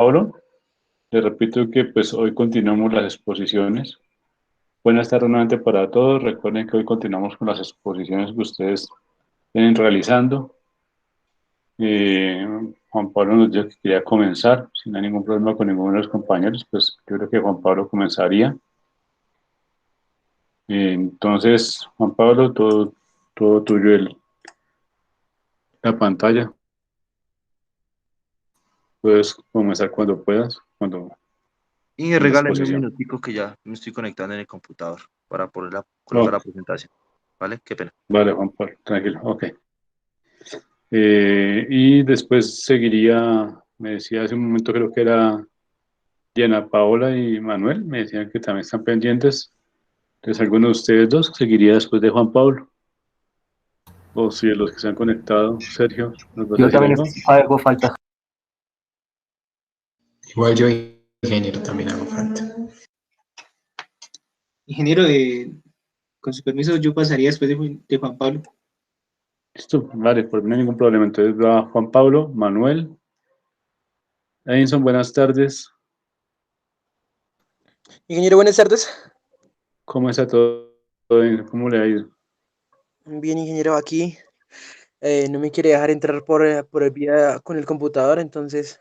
Pablo. Les repito que pues hoy continuamos las exposiciones. Buenas tardes nuevamente para todos. Recuerden que hoy continuamos con las exposiciones que ustedes vienen realizando. Eh, Juan Pablo nos dijo que quería comenzar. Si no hay ningún problema con ninguno de los compañeros, pues yo creo que Juan Pablo comenzaría. Entonces, Juan Pablo, todo tuyo la pantalla. Puedes comenzar cuando puedas, cuando Y en la regálame un exposición. minutico que ya me estoy conectando en el computador para poder colocar Oh, la presentación. ¿Vale? Qué pena. vale, Juan Pablo, tranquilo, ok. Y después seguiría, me decía hace un momento, creo que era Diana Paola y Manuel, me decían que también están pendientes. Entonces, alguno de ustedes dos seguiría después de Juan Pablo. O si de los que se han conectado, Sergio, ¿nos vas a Yo decir también algo? hago falta. Igual yo, ingeniero, también hago falta. Ingeniero, con su permiso, yo pasaría después de Juan Pablo. Listo, vale, por mí no hay ningún problema. Entonces va Juan Pablo, Manuel, Edinson, buenas tardes. Ingeniero, buenas tardes. ¿Cómo está todo? ¿Cómo le ha ido? Bien, ingeniero, aquí no me quiere dejar entrar por el vía con el computador, entonces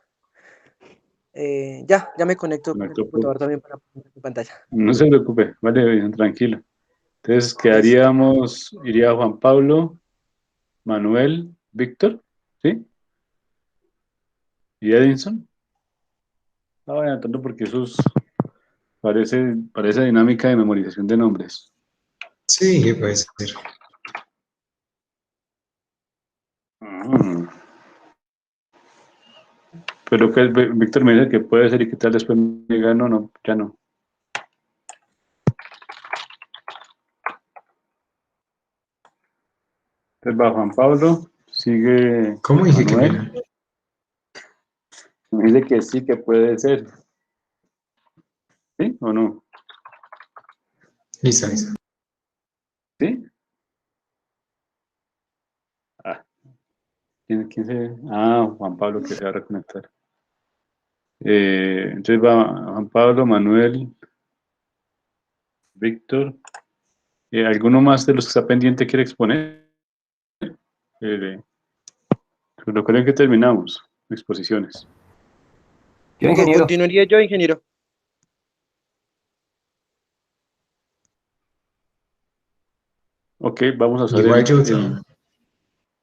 ya me conecto con el computador también para poner mi pantalla. No se preocupe, vale, Edinson, tranquilo. Entonces Listo. iría Juan Pablo, Manuel, Víctor, ¿sí? ¿Y Edinson? No vayan tanto porque parece dinámica de memorización de nombres. Sí, puede ser. Mm. Pero que Víctor me dice que puede ser y que tal después me diga, no, ya no. Entonces va Juan Pablo, sigue ¿Cómo dije que no Manuel, era? me dice que sí, que puede ser. ¿Sí o no? Listo, listo. ¿Sí? Ah, ¿quién se...? Ah, Juan Pablo que se va a reconectar. Entonces va Juan Pablo, Manuel, Víctor. ¿Alguno más de los que está pendiente quiere exponer? Eh, Recuerden que terminamos exposiciones. Yo, ingeniero. Continuaría yo, ingeniero. Ok, vamos a usar Igual yo,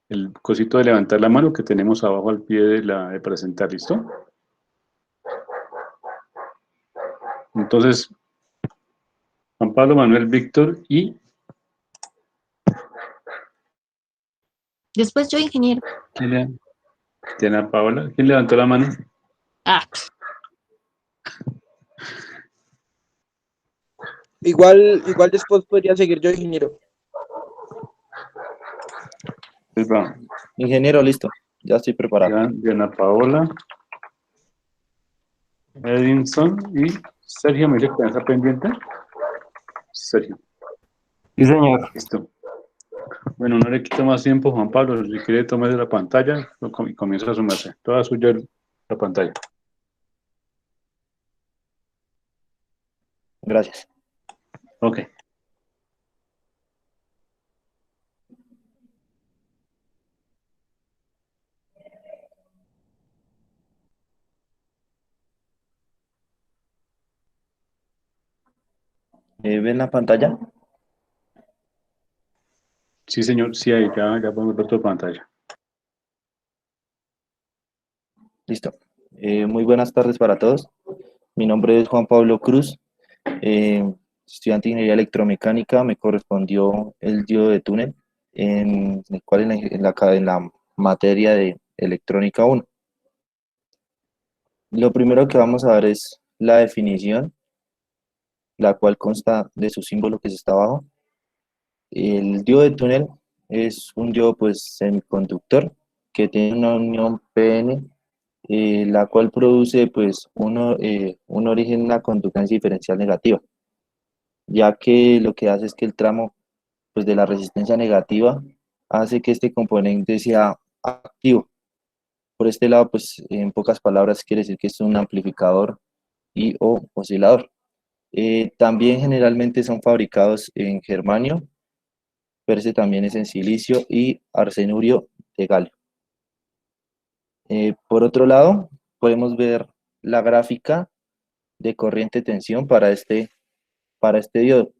el cosito de levantar la mano que tenemos abajo al pie de presentar, ¿listo? Entonces, Juan Pablo, Manuel, Víctor y Después yo, ingeniero. Diana Paola. ¿Quién levantó la mano? Ah, Igual después podría seguir yo, ingeniero. Pues va, Ingeniero, listo. Ya estoy preparado. Diana Paola, Edinson y Sergio. ¿Me dice que está pendiente? Sergio, Sí, señor. listo. Bueno, no le quito más tiempo, Juan Pablo. Si quiere, tome la pantalla y comienza a sumarse. Toda suya la pantalla. Gracias. Ok. ¿Ven la pantalla? Sí, señor, sí, ahí ya podemos ver tu pantalla. Listo. Muy buenas tardes para todos. Mi nombre es Juan Pablo Cruz, estudiante de Ingeniería Electromecánica. Me correspondió el diodo de túnel, en el cual en la materia de Electrónica 1. Lo primero que vamos a ver es la definición, la cual consta de su símbolo que está abajo. El diodo de túnel es un diodo pues semiconductor que tiene una unión PN, la cual produce pues un origen, una conductancia diferencial negativa, ya que lo que hace es que el tramo pues de la resistencia negativa hace que este componente sea activo. Por este lado, pues en pocas palabras quiere decir que es un amplificador y o oscilador. También generalmente son fabricados en germanio, pero este también es en silicio y arsenurio de galio. Por otro lado, podemos ver la gráfica de corriente tensión para este diodo.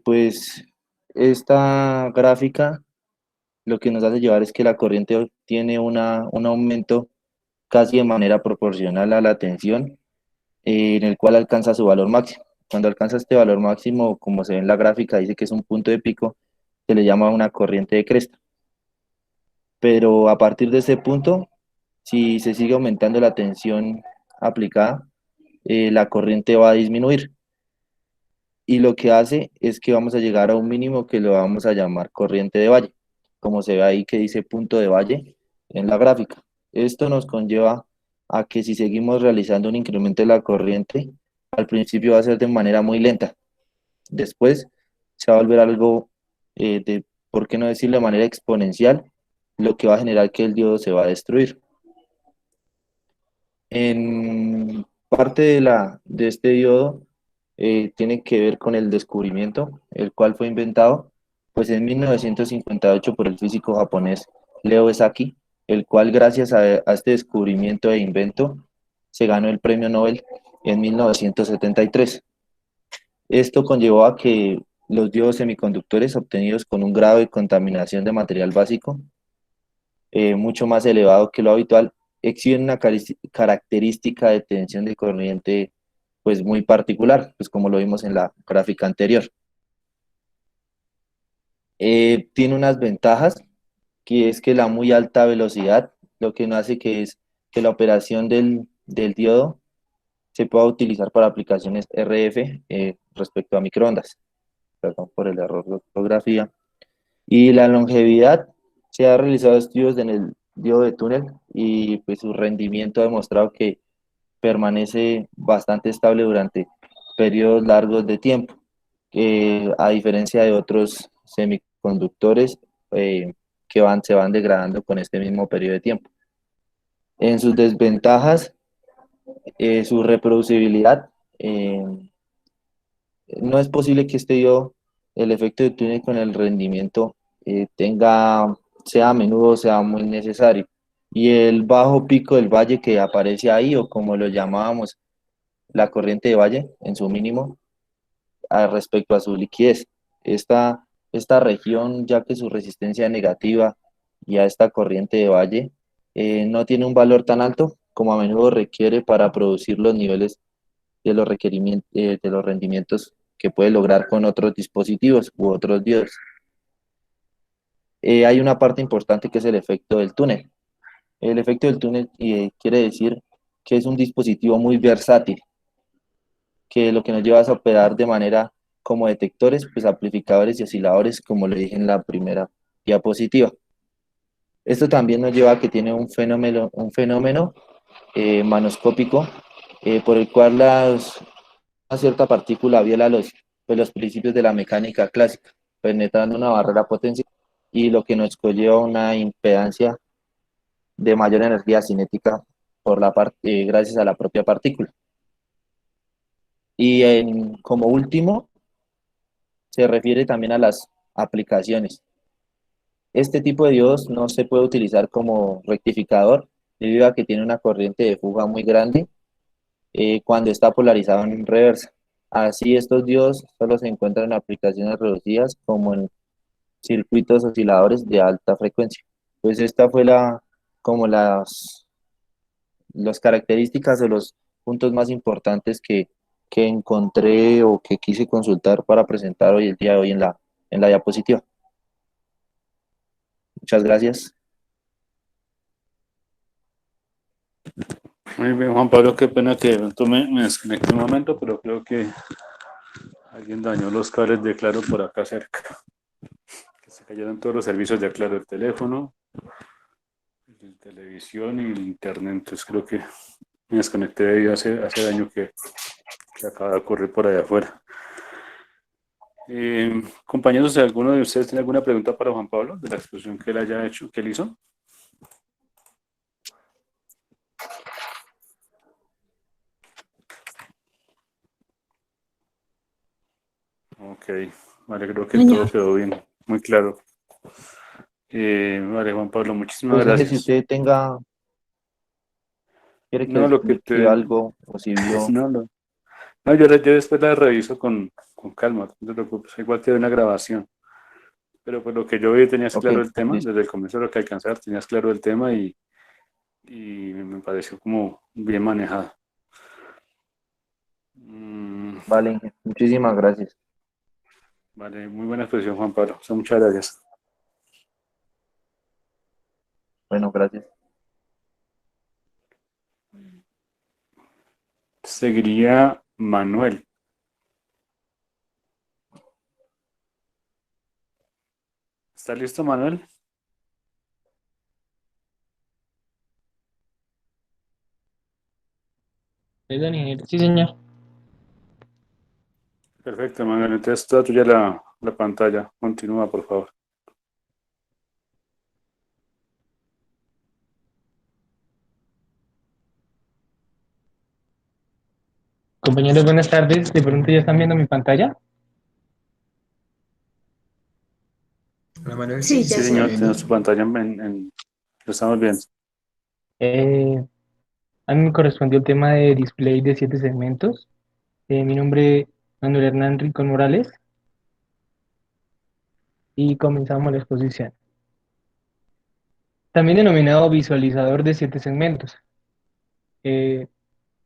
Pues esta gráfica lo que nos hace llevar es que la corriente tiene un aumento casi de manera proporcional a la tensión, en el cual alcanza su valor máximo. Cuando alcanza este valor máximo, como se ve en la gráfica, dice que es un punto de pico, se le llama una corriente de cresta. Pero a partir de ese punto, si se sigue aumentando la tensión aplicada, la corriente va a disminuir. Y lo que hace es que vamos a llegar a un mínimo que lo vamos a llamar corriente de valle, como se ve ahí que dice punto de valle en la gráfica. Esto nos conlleva a que si seguimos realizando un incremento de la corriente, al principio va a ser de manera muy lenta. Después se va a volver algo por qué no decirlo de manera exponencial, lo que va a generar que el diodo se va a destruir. En parte de este diodo tiene que ver con el descubrimiento, el cual fue inventado pues en 1958 por el físico japonés Leo Esaki, el cual gracias a este descubrimiento e invento se ganó el premio Nobel en 1973. Esto conllevó a que los diodos semiconductores obtenidos con un grado de contaminación de material básico mucho más elevado que lo habitual exhiben una característica de tensión de corriente pues muy particular, pues como lo vimos en la gráfica anterior. Tiene unas ventajas, que es que la muy alta velocidad, lo que no hace que es que la operación del diodo se pueda utilizar para aplicaciones RF respecto a microondas. Perdón por el error de ortografía. Y la longevidad, se ha realizado estudios en el diodo de túnel y pues su rendimiento ha demostrado que permanece bastante estable durante periodos largos de tiempo, a diferencia de otros semiconductores que se van degradando con este mismo periodo de tiempo. En sus desventajas, su reproducibilidad, no es posible que este diodo, el efecto de túnel con el rendimiento, sea a menudo, sea muy necesario. Y el bajo pico del valle que aparece ahí, o como lo llamábamos, la corriente de valle en su mínimo, respecto a su liquidez. Esta región, ya que su resistencia negativa y a esta corriente de valle no tiene un valor tan alto como a menudo requiere para producir los niveles de los requerimientos, de los rendimientos que puede lograr con otros dispositivos u otros diodos. Hay una parte importante que es el efecto del túnel. El efecto del túnel quiere decir que es un dispositivo muy versátil, que lo que nos lleva a operar de manera como detectores, pues amplificadores y osciladores, como le dije en la primera diapositiva. Esto también nos lleva a que tiene un fenómeno manoscópico, por el cual una cierta partícula viola los principios de la mecánica clásica, penetrando una barrera potencial y lo que nos conlleva una impedancia de mayor energía cinética gracias a la propia partícula. Y como último, se refiere también a las aplicaciones. Este tipo de diodos no se puede utilizar como rectificador debido a que tiene una corriente de fuga muy grande cuando está polarizado en reversa. Así, estos diodos solo se encuentran en aplicaciones reducidas como en circuitos osciladores de alta frecuencia. Pues esta fue como las características o los puntos más importantes que encontré o que quise consultar para presentar hoy el día de hoy en la diapositiva. Muchas gracias. Muy bien, Juan Pablo, qué pena que me desconecté un momento, pero creo que alguien dañó los cables de Claro por acá cerca. Que se cayeron todos los servicios de Claro, el teléfono, la televisión y el internet. Entonces creo que me desconecté debido a ese daño que acaba de ocurrir por allá afuera. Compañeros, ¿alguno de ustedes tiene alguna pregunta para Juan Pablo de la exposición que él haya hecho, que él hizo? Ok, vale, creo que todo Señor, quedó bien, muy claro. Vale, Juan Pablo, muchísimas Pues no sé si gracias. usted quiere que le No, lo que explique te... algo o si vio. No, no. No, yo después la reviso con calma, no te preocupes, igual queda una grabación. Pero pues lo que yo vi tenías Ok, claro el tema, listo. desde el comienzo de lo que alcanzar, tenías claro el tema y me pareció como bien manejado. Mm, Vale, muchísimas gracias. vale, muy buena expresión, Juan Pablo. Muchas gracias. Bueno, gracias. Seguiría Manuel. ¿Está listo, Manuel? Perdón, ingeniero. Sí, señor. Perfecto, Manuel. Entonces, toda tuya la pantalla. Continúa, por favor. Compañeros, buenas tardes. De pronto ya están viendo mi pantalla. Hola Manuel, sí, sí, ya se Sí, está sí. señor, viendo. tenemos tu pantalla lo estamos viendo. Eh, a mí me correspondió el tema de display de 7 segmentos. Mi nombre es Manuel Hernán Rincón Morales y comenzamos la exposición. También denominado visualizador de 7 segmentos. Eh,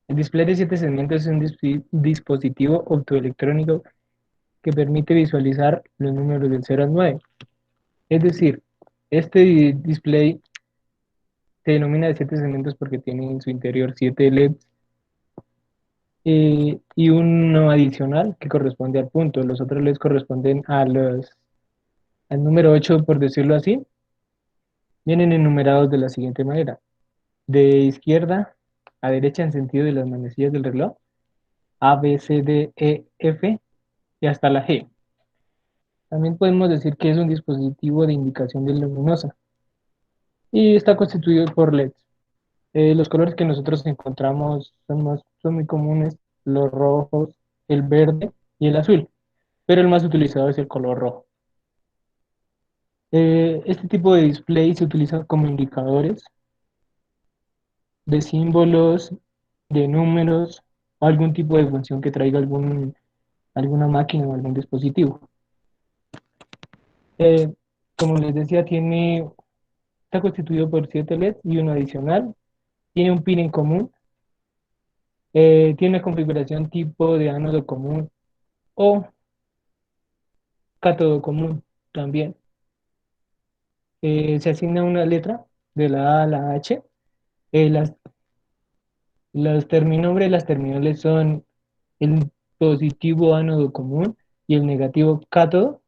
el display de 7 segmentos es un dispositivo optoelectrónico que permite visualizar los números del 0 al 9. Es decir, este display se denomina de 7 segmentos porque tiene en su interior 7 LEDs y uno adicional que corresponde al punto. Los otros LEDs corresponden al número 8 por decirlo así. Vienen enumerados de la siguiente manera: de izquierda a derecha en sentido de las manecillas del reloj, A, B, C, D, E, F y hasta la G. También podemos decir que es un dispositivo de indicación de luminosa y está constituido por LEDs. Los colores que nosotros encontramos son muy comunes: los rojos, el verde y el azul, pero el más utilizado es el color rojo. Este tipo de display se utiliza como indicadores de símbolos, de números o algún tipo de función que traiga alguna máquina o algún dispositivo. Eh, Como les decía, está constituido por 7 LEDs y uno adicional. Tiene un pin en común. Tiene una configuración tipo de ánodo común o cátodo común también. Se asigna una letra de la A a la H. Eh, las, los terminombres de las terminales son el positivo ánodo común y el negativo cátodo.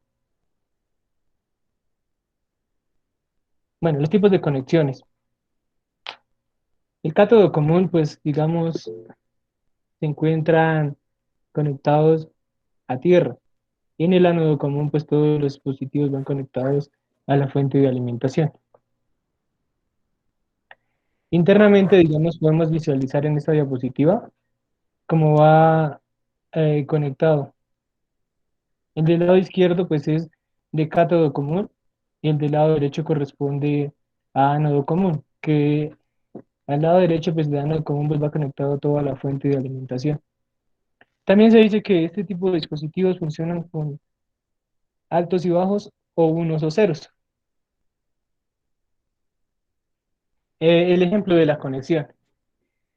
Bueno, los tipos de conexiones. El cátodo común, pues digamos, se encuentran conectados a tierra. Y en el ánodo común, pues todos los dispositivos van conectados a la fuente de alimentación. Internamente, digamos, podemos visualizar en esta diapositiva cómo va conectado. El del lado izquierdo, pues es de cátodo común y el del lado derecho corresponde a ánodo común, que al lado derecho, pues de ánodo común, pues va conectado toda la fuente de alimentación. También se dice que este tipo de dispositivos funcionan con altos y bajos o unos o ceros. El ejemplo de la conexión.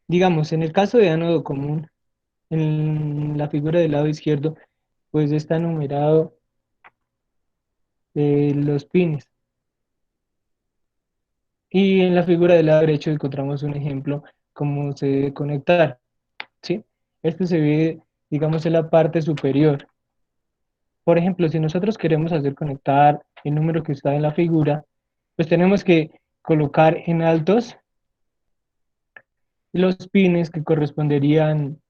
Digamos, en el caso de ánodo común, en la figura del lado izquierdo, pues está numerado los pines. Y en la figura del lado derecho encontramos un ejemplo cómo se debe conectar, ¿sí? Esto se ve, digamos, en la parte superior. Por ejemplo, si nosotros queremos hacer conectar el número que está en la figura, pues tenemos que colocar en altos los pines que corresponderían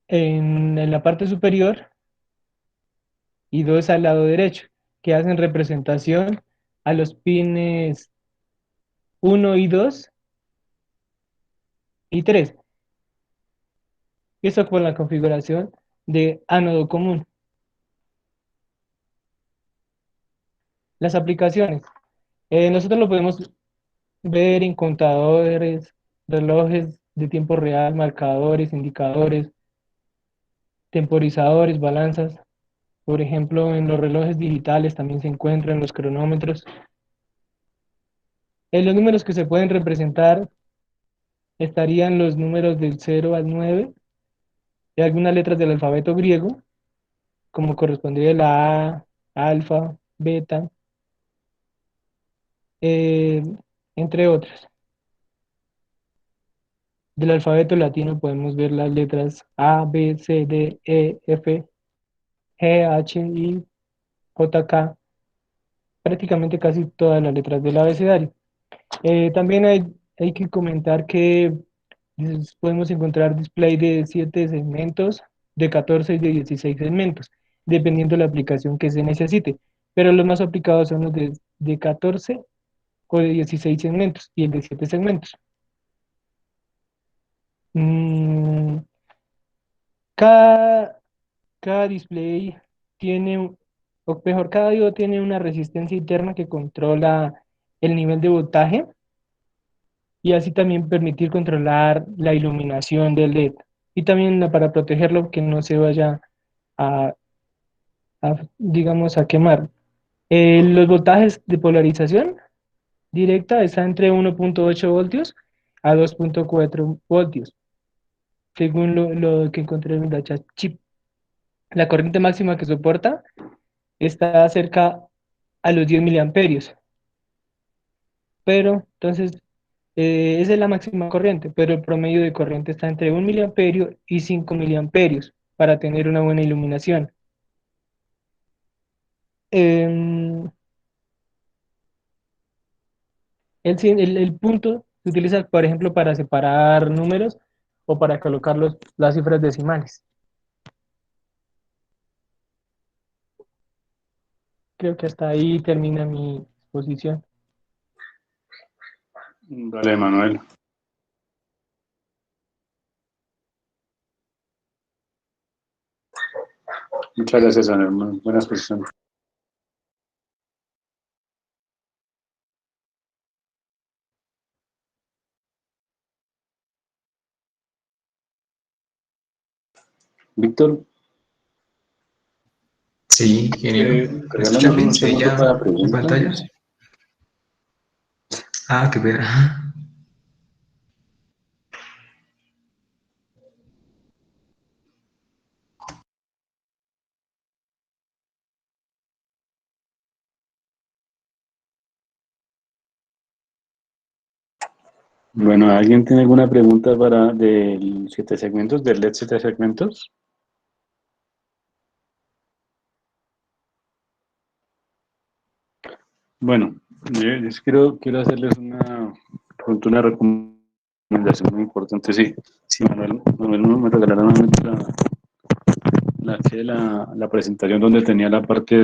en la parte superior y dos al lado derecho, que hacen representación a los pines uno y 2 y 3. Esto con la configuración de ánodo común. Las aplicaciones. Nosotros lo podemos ver en contadores, relojes de tiempo real, marcadores, indicadores, temporizadores, balanzas. Por ejemplo, en los relojes digitales también se encuentran los cronómetros. En los números que se pueden representar estarían los números del 0 al 9 y algunas letras del alfabeto griego, como correspondería la A, alfa, beta, eh, entre otras. Del alfabeto latino podemos ver las letras A, B, C, D, E, F, G, H, I, J, K, prácticamente casi todas las letras del abecedario. También hay que comentar que podemos encontrar display de 7 segmentos, de 14 y de 16 segmentos, dependiendo de la aplicación que se necesite. Pero los más aplicados son los de 14 o de 16 segmentos y el de 7 segmentos. Mm, cada, cada display tiene, o mejor, cada diodo tiene una resistencia interna que controla el nivel de voltaje y así también permitir controlar la iluminación del LED y también para protegerlo que no se vaya a, digamos, a quemar. Los voltajes de polarización directa están entre 1.8 voltios a 2.4 voltios, según lo que encontré en el data chip. La corriente máxima que soporta está cerca a los 10 miliamperios, pero entonces esa es la máxima corriente, pero el promedio de corriente está entre 1 miliamperio y 5 miliamperios para tener una buena iluminación. Em, el punto se utiliza, por ejemplo, para separar números o para colocar las cifras decimales. Creo que hasta ahí termina mi exposición. Vale, Manuel. Muchas gracias, Manuel. Muy buena exposición. Víctor, Sí, ingeniero. ¿Me escucha regálanos bien? un ¿Se ve segundo para ya en pantalla? preguntas. Ah, qué pena. Bueno, ¿alguien tiene alguna pregunta para del 7 segmentos, del LED 7 segmentos? Bueno, yo quiero hacerles una recomendación muy importante. Sí, sí, Manuel me regalaron la presentación donde tenía la parte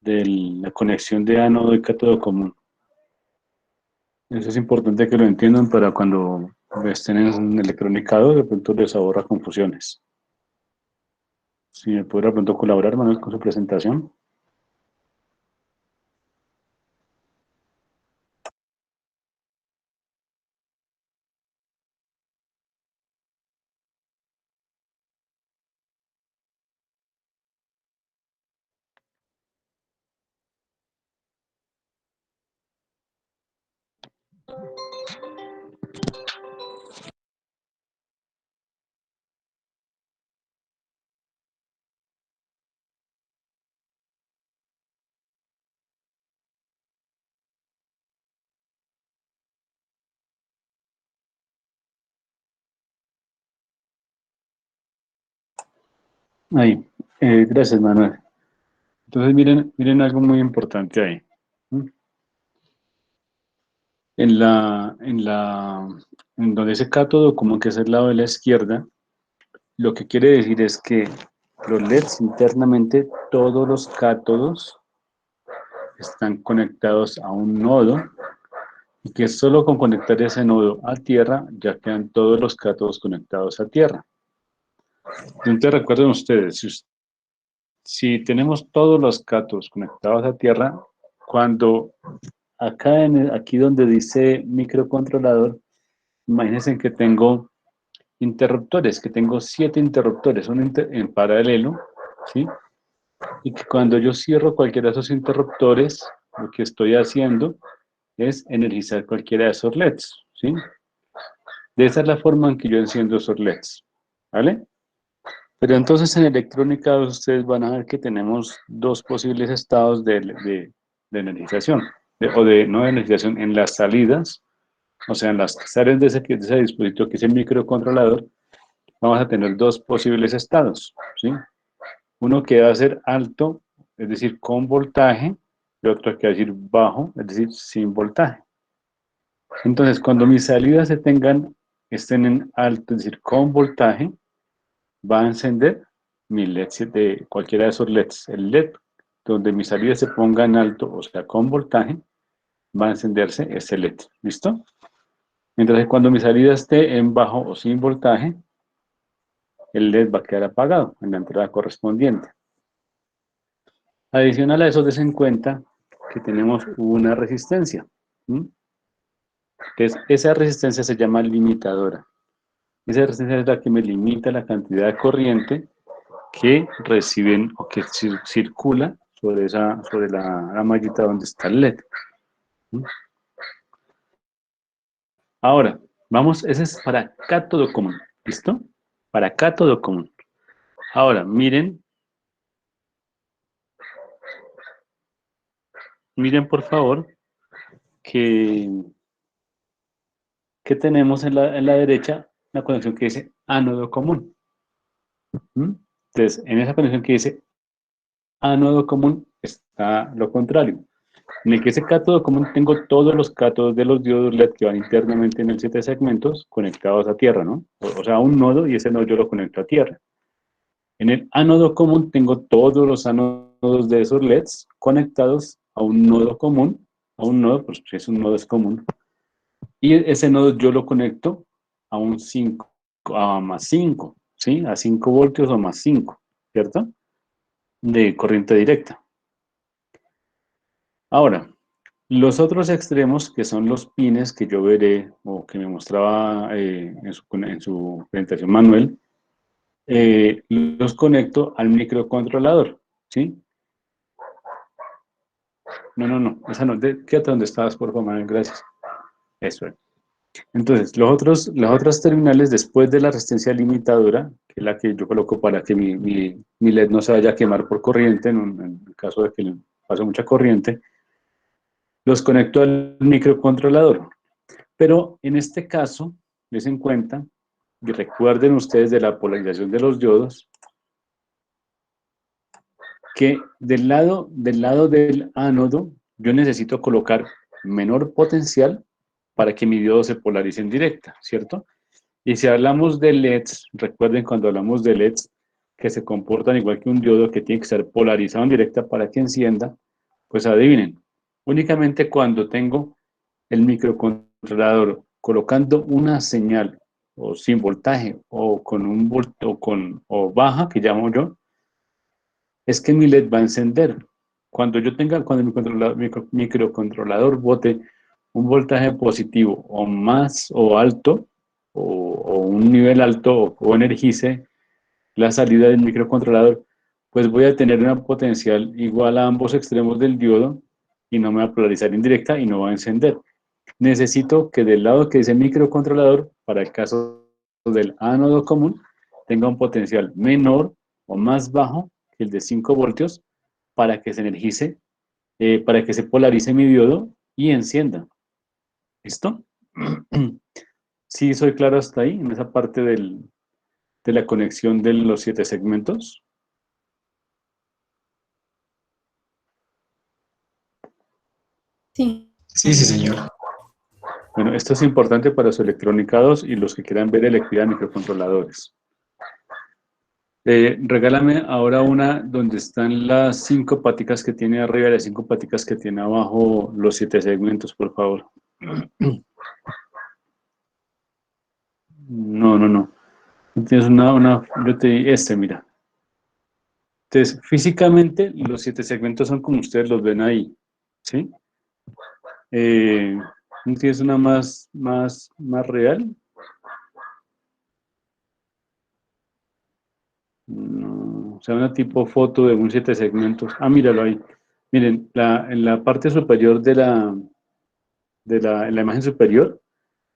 de la conexión de ánodo y cátodo común. Eso es importante que lo entiendan para cuando estén en electronicado, de pronto les ahorra confusiones. Si me puede de pronto colaborar, Manuel, con su presentación. Ahí, gracias, Manuel. Entonces, miren algo muy importante ahí. ¿Mm? En donde dice cátodo, como que es el lado de la izquierda, lo que quiere decir es que los LEDs internamente, todos los cátodos están conectados a un nodo y que solo con conectar ese nodo a tierra ya quedan todos los cátodos conectados a tierra. Entonces recuerden ustedes, si tenemos todos los cátodos conectados a tierra, cuando acá aquí donde dice microcontrolador, imagínense que tengo interruptores, que tengo 7 interruptores, en paralelo, ¿sí? Y que cuando yo cierro cualquiera de esos interruptores, lo que estoy haciendo es energizar cualquiera de esos LEDs, ¿sí? De esa es la forma en que yo enciendo esos LEDs, ¿vale? Pero entonces en electrónica ustedes van a ver que tenemos dos posibles estados de energización, no de energización, en las salidas, o sea, en las salidas de ese dispositivo que es el microcontrolador, vamos a tener dos posibles estados, ¿sí? Uno que va a ser alto, es decir, con voltaje, y otro que va a decir bajo, es decir, sin voltaje. Entonces, cuando mis salidas estén en alto, es decir, con voltaje, va a encender mi LED de cualquiera de esos LEDs. El LED donde mi salida se ponga en alto, o sea, con voltaje, va a encenderse ese LED. ¿Listo? Mientras que cuando mi salida esté en bajo o sin voltaje, el LED va a quedar apagado en la entrada correspondiente. Adicional a eso, des en cuenta que tenemos una resistencia. Entonces, esa resistencia se llama limitadora. Esa resistencia es la que me limita la cantidad de corriente que reciben o que circula sobre la mallita donde está el LED. Ahora, vamos, ese es para cátodo común, ¿listo? Para cátodo común. Ahora, miren por favor que tenemos en la derecha una conexión que dice ánodo común. Entonces, en esa conexión que dice ánodo común está lo contrario. En el que ese cátodo común tengo todos los cátodos de los diodos LED que van internamente en el 7 segmentos conectados a tierra, ¿no? O sea, un nodo y ese nodo yo lo conecto a tierra. En el ánodo común tengo todos los ánodos de esos LEDs conectados a un nodo común, pues si es un nodo es común. Y ese nodo yo lo conecto a un 5, a más 5, ¿sí? A 5 voltios o más 5, ¿cierto? De corriente directa. Ahora, los otros extremos, que son los pines que yo veré o que me mostraba en su presentación Manuel, los conecto al microcontrolador, ¿sí? No, esa no, quédate donde estabas, por favor, Manuel, gracias. Eso es. Entonces, las otras terminales después de la resistencia limitadora, que es la que yo coloco para que mi LED no se vaya a quemar por corriente, en el caso de que le pase mucha corriente, los conecto al microcontrolador. Pero en este caso, les en cuenta, y recuerden ustedes de la polarización de los diodos, que del lado del ánodo, yo necesito colocar menor potencial para que mi diodo se polarice en directa, ¿cierto? Y si hablamos de LEDs, recuerden cuando hablamos de LEDs, que se comportan igual que un diodo que tiene que ser polarizado en directa para que encienda, pues adivinen, únicamente cuando tengo el microcontrolador colocando una señal o sin voltaje o con o baja, que llamo yo, es que mi LED va a encender. Cuando mi microcontrolador bote un voltaje positivo o más o alto, o un nivel alto o energice la salida del microcontrolador, pues voy a tener una potencial igual a ambos extremos del diodo y no me va a polarizar indirecta y no va a encender. Necesito que del lado que dice microcontrolador, para el caso del ánodo común, tenga un potencial menor o más bajo que el de 5 voltios para que se energice, para que se polarice mi diodo y encienda. ¿Listo? Sí, soy claro hasta ahí, en esa parte de la conexión de los 7 segmentos. Sí. Sí, sí, señor. Bueno, esto es importante para los electrónica 2 y los que quieran ver electricidad de microcontroladores. Regálame ahora una donde están las 5 paticas que tiene arriba y las 5 paticas que tiene abajo los 7 segmentos, por favor. No. Tú tienes yo te di mira. Entonces, físicamente, los 7 segmentos son como ustedes los ven ahí, ¿sí? ¿No tienes una más real? No, o sea, una tipo foto de un 7 segmentos. Ah, míralo ahí. Miren, en la parte superior en la imagen superior,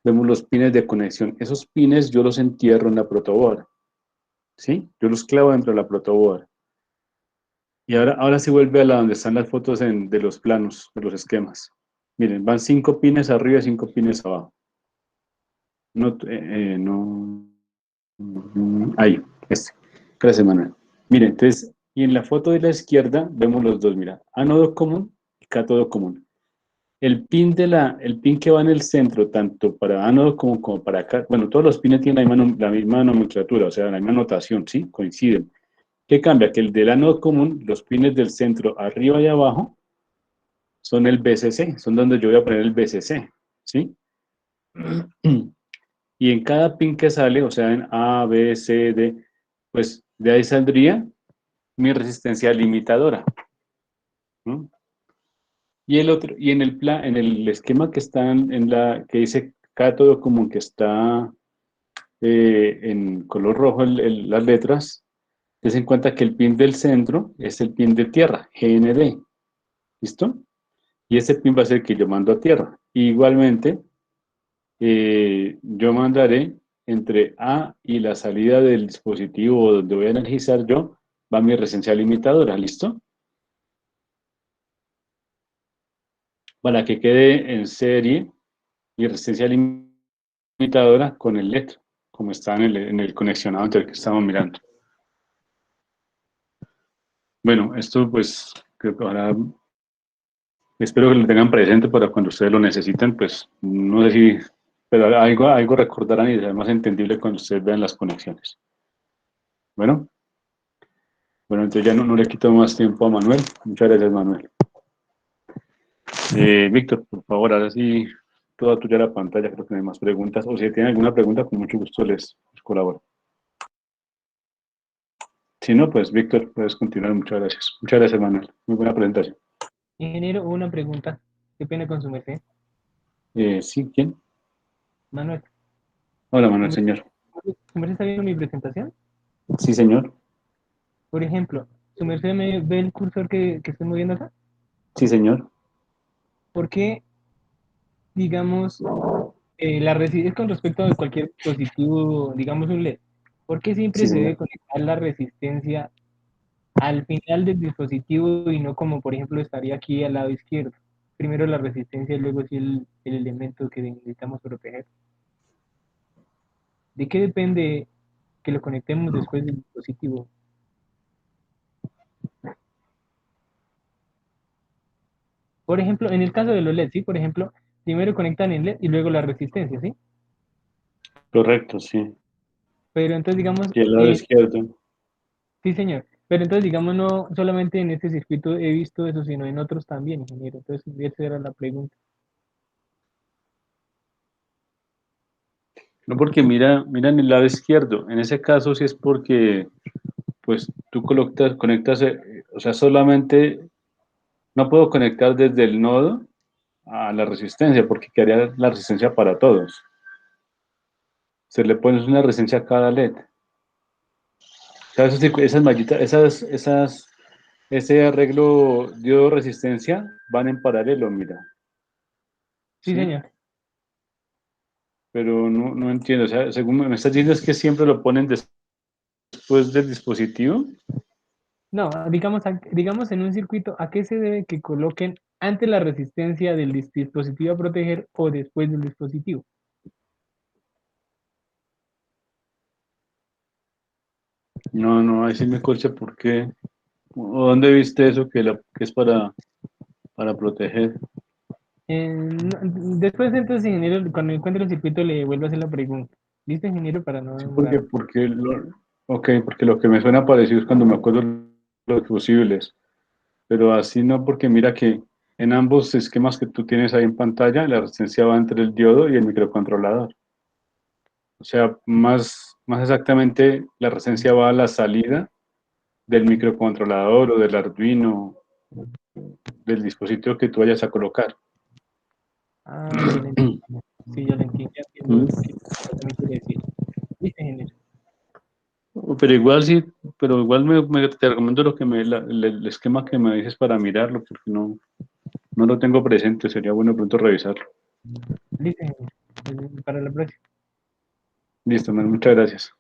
vemos los pines de conexión. Esos pines yo los entierro en la protoboard, ¿sí? Yo los clavo dentro de la protoboard. Y ahora sí vuelve a la donde están las fotos de los planos, de los esquemas. Miren, van 5 pines arriba y 5 pines abajo. Ahí, Gracias, Manuel. Miren, entonces, y en la foto de la izquierda vemos los dos, mira, ánodo común y cátodo común. El pin que va en el centro, tanto para ánodo como para acá, bueno, todos los pines tienen la misma nomenclatura, o sea, la misma notación, ¿sí? Coinciden. ¿Qué cambia? Que el del ánodo común, los pines del centro, arriba y abajo, son el BCC, son donde yo voy a poner el BCC, ¿sí? Y en cada pin que sale, o sea, en A, B, C, D, pues de ahí saldría mi resistencia limitadora, ¿no? Y el otro, y en el esquema que está que dice cátodo común, que está en color rojo las letras, ten en cuenta que el pin del centro es el pin de tierra, GND, ¿listo? Y ese pin va a ser el que yo mando a tierra. Igualmente, yo mandaré entre A y la salida del dispositivo donde voy a energizar yo, va mi resistencia limitadora, ¿listo? Para que quede en serie mi resistencia limitadora con el LED, como está en el conexionado entre el que estamos mirando. Bueno, esto pues creo que ahora espero que lo tengan presente para cuando ustedes lo necesiten, pues no sé si, pero algo recordarán y será más entendible cuando ustedes vean las conexiones. Bueno, entonces ya no le quito más tiempo a Manuel. Muchas gracias, Manuel. Víctor, por favor, ahora sí, toda tuya la pantalla, creo que no hay más preguntas. O si tienen alguna pregunta, con mucho gusto les colaboro. Si no, pues Víctor, puedes continuar. Muchas gracias. Muchas gracias, Manuel. Muy buena presentación. Ingeniero, una pregunta. ¿Qué pena con su merced? ¿Sí? ¿Quién? Manuel. Hola, Manuel, señor. ¿Su merced está viendo mi presentación? Sí, señor. Por ejemplo, ¿su merced me ve el cursor que estoy moviendo acá? Sí, señor. ¿Por qué, digamos, es con respecto a cualquier dispositivo, digamos un LED? ¿Por qué Sí, siempre se debe señor. conectar la resistencia al final del dispositivo y no como, por ejemplo, estaría aquí al lado izquierdo? Primero la resistencia y luego sí el elemento que necesitamos proteger. ¿De qué depende que lo conectemos después del dispositivo? Por ejemplo, en el caso de los LED, ¿sí? Por ejemplo, primero conectan el LED y luego la resistencia, ¿sí? Correcto, sí. Pero entonces, digamos, Y el lado izquierdo. sí, señor. Pero entonces, digamos, no solamente en este circuito he visto eso, sino en otros también, ingeniero. Entonces, esa era la pregunta. No, porque mira en el lado izquierdo. En ese caso sí es porque, pues, tú conectas, o sea, solamente no puedo conectar desde el nodo a la resistencia, porque quedaría la resistencia para todos. Se le pone una resistencia a cada LED. O sea, esas mallitas, ese arreglo diodo resistencia van en paralelo, mira. Sí, ¿Sí? señor. Pero no entiendo. O sea, según me estás diciendo es que siempre lo ponen después del dispositivo. No, digamos en un circuito, ¿a qué se debe que coloquen antes la resistencia del dispositivo a proteger o después del dispositivo? No, ahí sí me corcha porque. ¿O dónde viste eso que es para proteger? Después, entonces, ingeniero, cuando encuentre el circuito, le vuelvo a hacer la pregunta. ¿Listo, ingeniero? Para no Sí, demorar. porque lo que me suena parecido es cuando me acuerdo los fusibles, pero así no, porque mira que en ambos esquemas que tú tienes ahí en pantalla, la resistencia va entre el diodo y el microcontrolador. O sea, más Más exactamente, la resistencia va a la salida del microcontrolador o del Arduino, del dispositivo que tú vayas a colocar. Ah, ya lo entiendo. Sí, ya lo entiendo. Ya entiendo lo que me quiere decir. Listo, ingeniero. Pero igual sí, pero igual te recomiendo lo que el esquema que me dices para mirarlo, porque no lo tengo presente, sería bueno pronto revisarlo. Listo, ingeniero. Para la próxima. Listo, man, muchas gracias.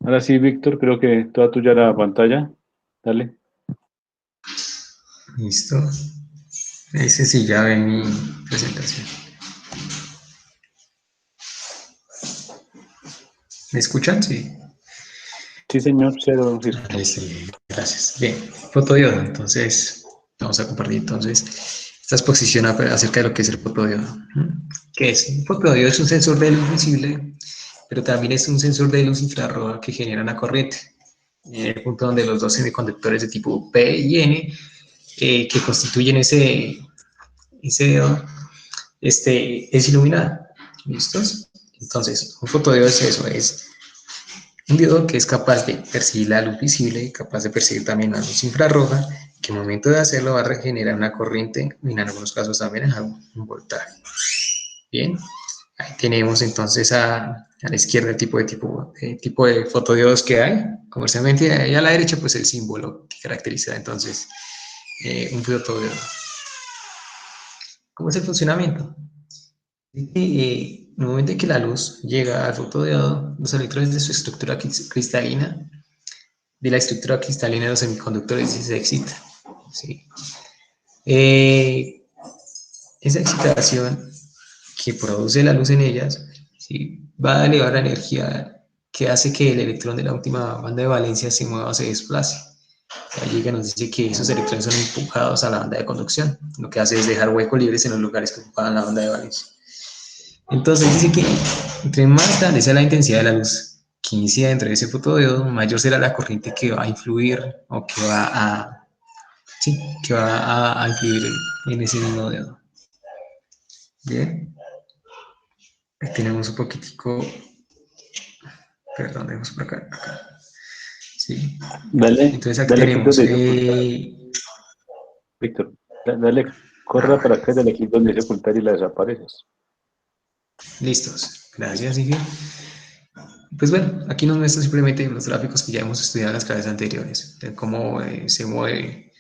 Ahora sí, Víctor, creo que toda tuya la pantalla. Dale. Listo. Ese sí ya ve mi presentación. ¿Me escuchan? Sí. Sí, señor, cero, sí, Listo, gracias. Bien, fotodiodo. Entonces, vamos a compartir entonces esta exposición acerca de lo que es el fotodiodo. ¿Qué es? Un fotodiodo es un sensor de luz visible, pero también es un sensor de luz infrarroja que genera una corriente. En el punto donde los dos semiconductores de tipo P y N que constituyen ese diodo es iluminado. ¿Listos? Entonces, un fotodiodo es eso, es un diodo que es capaz de percibir la luz visible, capaz de percibir también la luz infrarroja, que al momento de hacerlo va a regenerar una corriente y en algunos casos también un voltaje. Bien, ahí tenemos entonces a la izquierda el tipo de fotodiodos que hay. Comercialmente, ahí a la derecha, pues el símbolo que caracteriza entonces un fotodiodo. ¿Cómo es el funcionamiento? En el momento en que la luz llega al fotodiodo, los electrones de su estructura cristalina, de la estructura cristalina de los semiconductores, se excita. ¿Sí? Esa excitación que produce la luz en ellas, ¿sí?, va a elevar la energía que hace que el electrón de la última banda de valencia se mueva o se desplace. Allí que nos dice que esos electrones son empujados a la banda de conducción. Lo que hace es dejar huecos libres en los lugares que ocupan la banda de valencia. Entonces dice que entre más grande sea la intensidad de la luz que incida dentro de ese fotodiodo, mayor será la corriente que va a influir o que va a influir en ese mismo diodo. Bien. Ahí tenemos un poquitico, perdón, dejemos por acá. Sí. Dale, Entonces aquí dale clic tenemos, donde dice ocultar, Víctor. Dale, corra para bueno, acá, dale clic donde dice ocultar y la desapareces. listos. Gracias, Miguel. Pues bueno, aquí nos muestra simplemente los gráficos que ya hemos estudiado en las clases anteriores, de cómo se mueve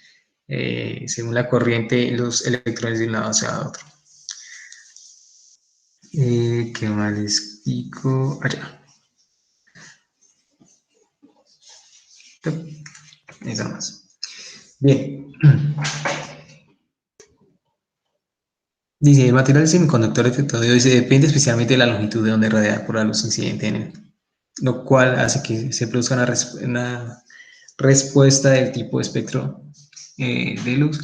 según la corriente los electrones de un lado hacia otro. ¿Qué más les explico? Allá. Eso más. Bien. Dice, el material semiconductor efectuado dice, depende especialmente de la longitud de onda irradiada por la luz incidente en él, lo cual hace que se produzca una respuesta del tipo de espectro de luz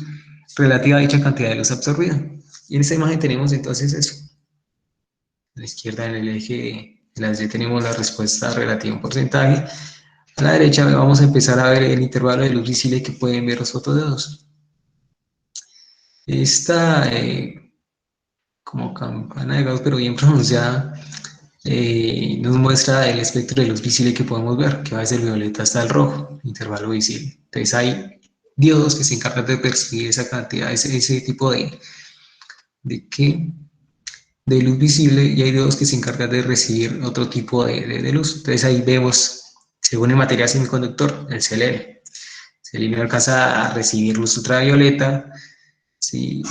relativa a dicha cantidad de luz absorbida. Y en esta imagen tenemos entonces eso. A la izquierda en el eje de la Y tenemos la respuesta relativa a un porcentaje. A la derecha vamos a empezar a ver el intervalo de luz visible que pueden ver los fotodiodos. Esta como campana de Gauss, pero bien pronunciada, nos muestra el espectro de luz visible que podemos ver, que va desde el violeta hasta el rojo, intervalo visible. Entonces hay diodos que se encargan de percibir esa cantidad, ese tipo ¿qué? De luz visible, y hay diodos que se encargan de recibir otro tipo de luz. Entonces ahí vemos, según el material semiconductor, el seleno. El seleno alcanza a recibir luz ultravioleta, ¿sí?,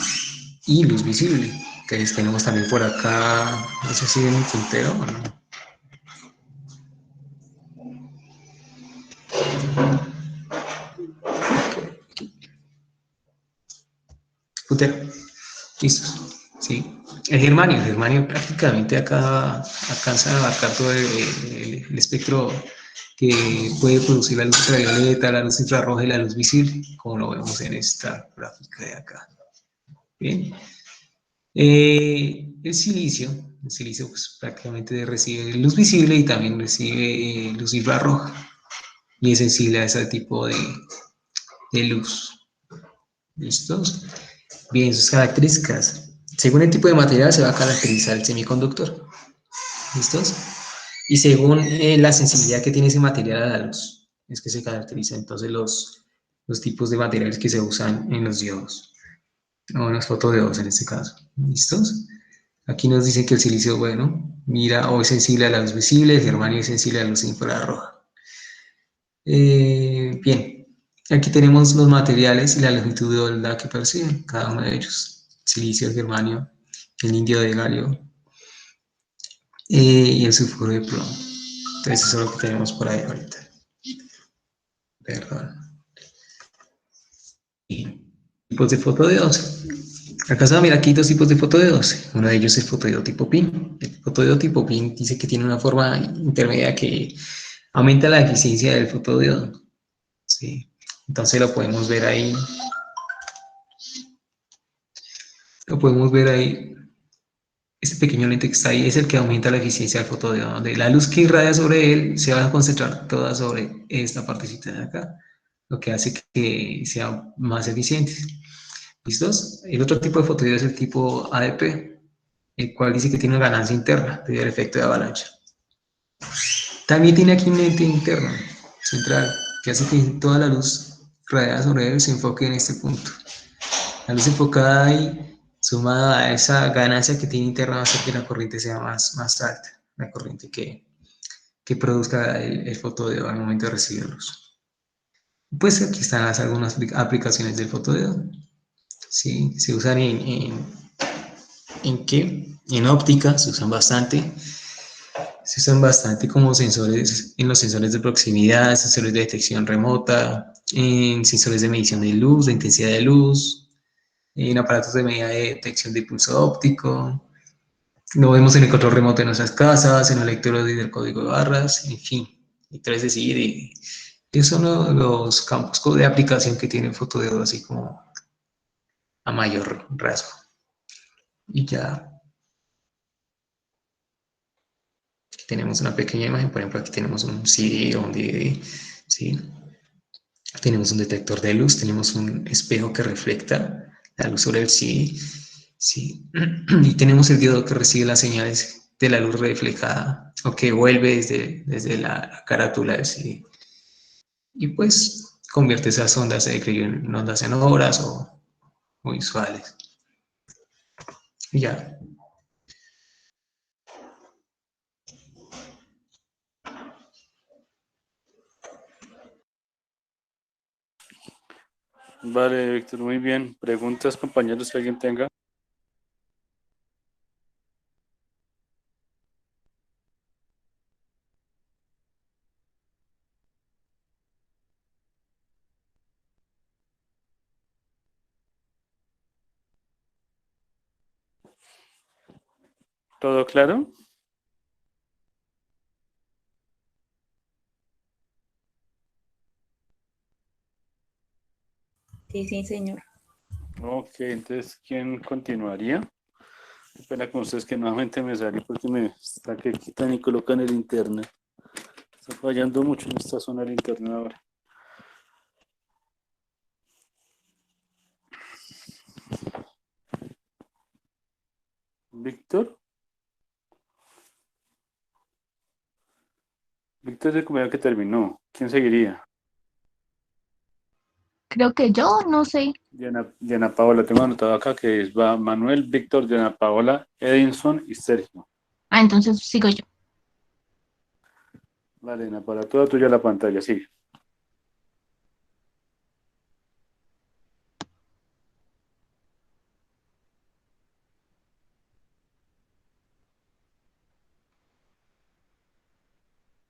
y luz visible. Entonces tenemos también por acá, no sé si ven un puntero o no. Puntero, listo, sí. El germanio prácticamente acá alcanza a abarcar todo el espectro que puede producir la luz ultravioleta, la luz infrarroja y la luz visible, como lo vemos en esta gráfica de acá. Bien. El silicio pues, prácticamente recibe luz visible y también recibe luz infrarroja y es sensible a ese tipo de luz. ¿Listos? Bien, sus características. Según el tipo de material se va a caracterizar el semiconductor. ¿Listos? y según la sensibilidad que tiene ese material a la luz, es que se caracteriza entonces los tipos de materiales que se usan en los diodos, o en los fotodiodos en este caso. ¿Listos? Aquí nos dice que el silicio, bueno, mira, o es sensible a la luz visible, el germanio es sensible a la luz infrarroja. Bien, aquí tenemos los materiales y la longitud de onda que perciben cada uno de ellos. Silicio, el germanio, el indio de galio y el sulfuro de plomo. Entonces eso es lo que tenemos por ahí ahorita. Perdón. Y tipos de fotodiodos. Acá se va a mirar aquí dos tipos de fotodiodos. Uno de ellos es el fotodiodo tipo PIN. El fotodiodo tipo PIN dice que tiene una forma intermedia que aumenta la eficiencia del fotodiodo. ¿Sí? Entonces lo podemos ver ahí. Lo podemos ver ahí. Este pequeño lente que está ahí es el que aumenta la eficiencia del fotodiodo, donde la luz que irradia sobre él se va a concentrar toda sobre esta partecita de acá, lo que hace que sea más eficiente. ¿Listos? El otro tipo de fotodiodo es el tipo ADP, el cual dice que tiene una ganancia interna debido al efecto de avalancha. También tiene aquí un lente interno, central, que hace que toda la luz radiada sobre él se enfoque en este punto. La luz enfocada ahí, sumada a esa ganancia que tiene interna, va a hacer que la corriente sea más alta, la corriente que produzca el fotodiodo al momento de recibir luz. Pues aquí están algunas aplicaciones del fotodiodo. ¿Sí? Se usan ¿en qué? En óptica, se usan bastante. Se usan bastante como sensores, en los sensores de proximidad, sensores de detección remota, en sensores de medición de luz, de intensidad de luz, en aparatos de medida de detección de pulso óptico. Lo vemos en el control remoto de nuestras casas, en el lector del código de barras, en fin. Entonces, decir, esos son los campos de aplicación que tiene el fotodiodo, así como a mayor rasgo. Y ya aquí tenemos una pequeña imagen, por ejemplo, aquí tenemos un CD o un DVD, ¿sí? Tenemos un detector de luz, tenemos un espejo que refleja la luz sobre el CD, ¿sí? Y tenemos el diodo que recibe las señales de la luz reflejada o que vuelve desde la carátula del CD. Y pues convierte esas ondas en ondas sonoras o visuales. Y ya. Vale, Víctor, muy bien. ¿Preguntas, compañeros, que alguien tenga? ¿Todo claro? Sí, sí, señor. Ok, entonces, ¿quién continuaría? Espera con ustedes que nuevamente me salí porque me está que quitan y colocan el internet. Está fallando mucho en esta zona el internet ahora. ¿Víctor? Víctor es el compañero que terminó. ¿Quién seguiría? Creo que yo, no sé. Diana Paola, tengo anotado acá que va Manuel, Víctor, Diana Paola, Edinson y Sergio. Ah, entonces sigo yo. Vale, Diana Paola, toda tuya la pantalla, sí.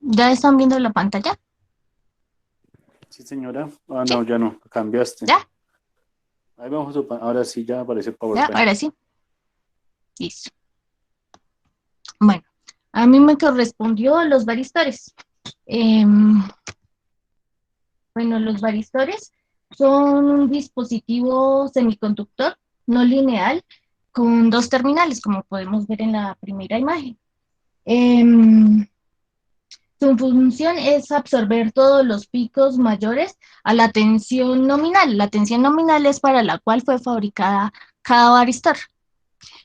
¿Ya están viendo la pantalla? Sí, señora. Ah, Sí. no, ya no, cambiaste. ¿Ya? Ahí vamos, ahora sí ya aparece ¿Ya? PowerPoint. Ahora sí. Listo. Bueno, a mí me correspondió los varistores. Bueno, los varistores son un dispositivo semiconductor no lineal con dos terminales, como podemos ver en la primera imagen. Su función es absorber todos los picos mayores a la tensión nominal. La tensión nominal es para la cual fue fabricada cada varistor.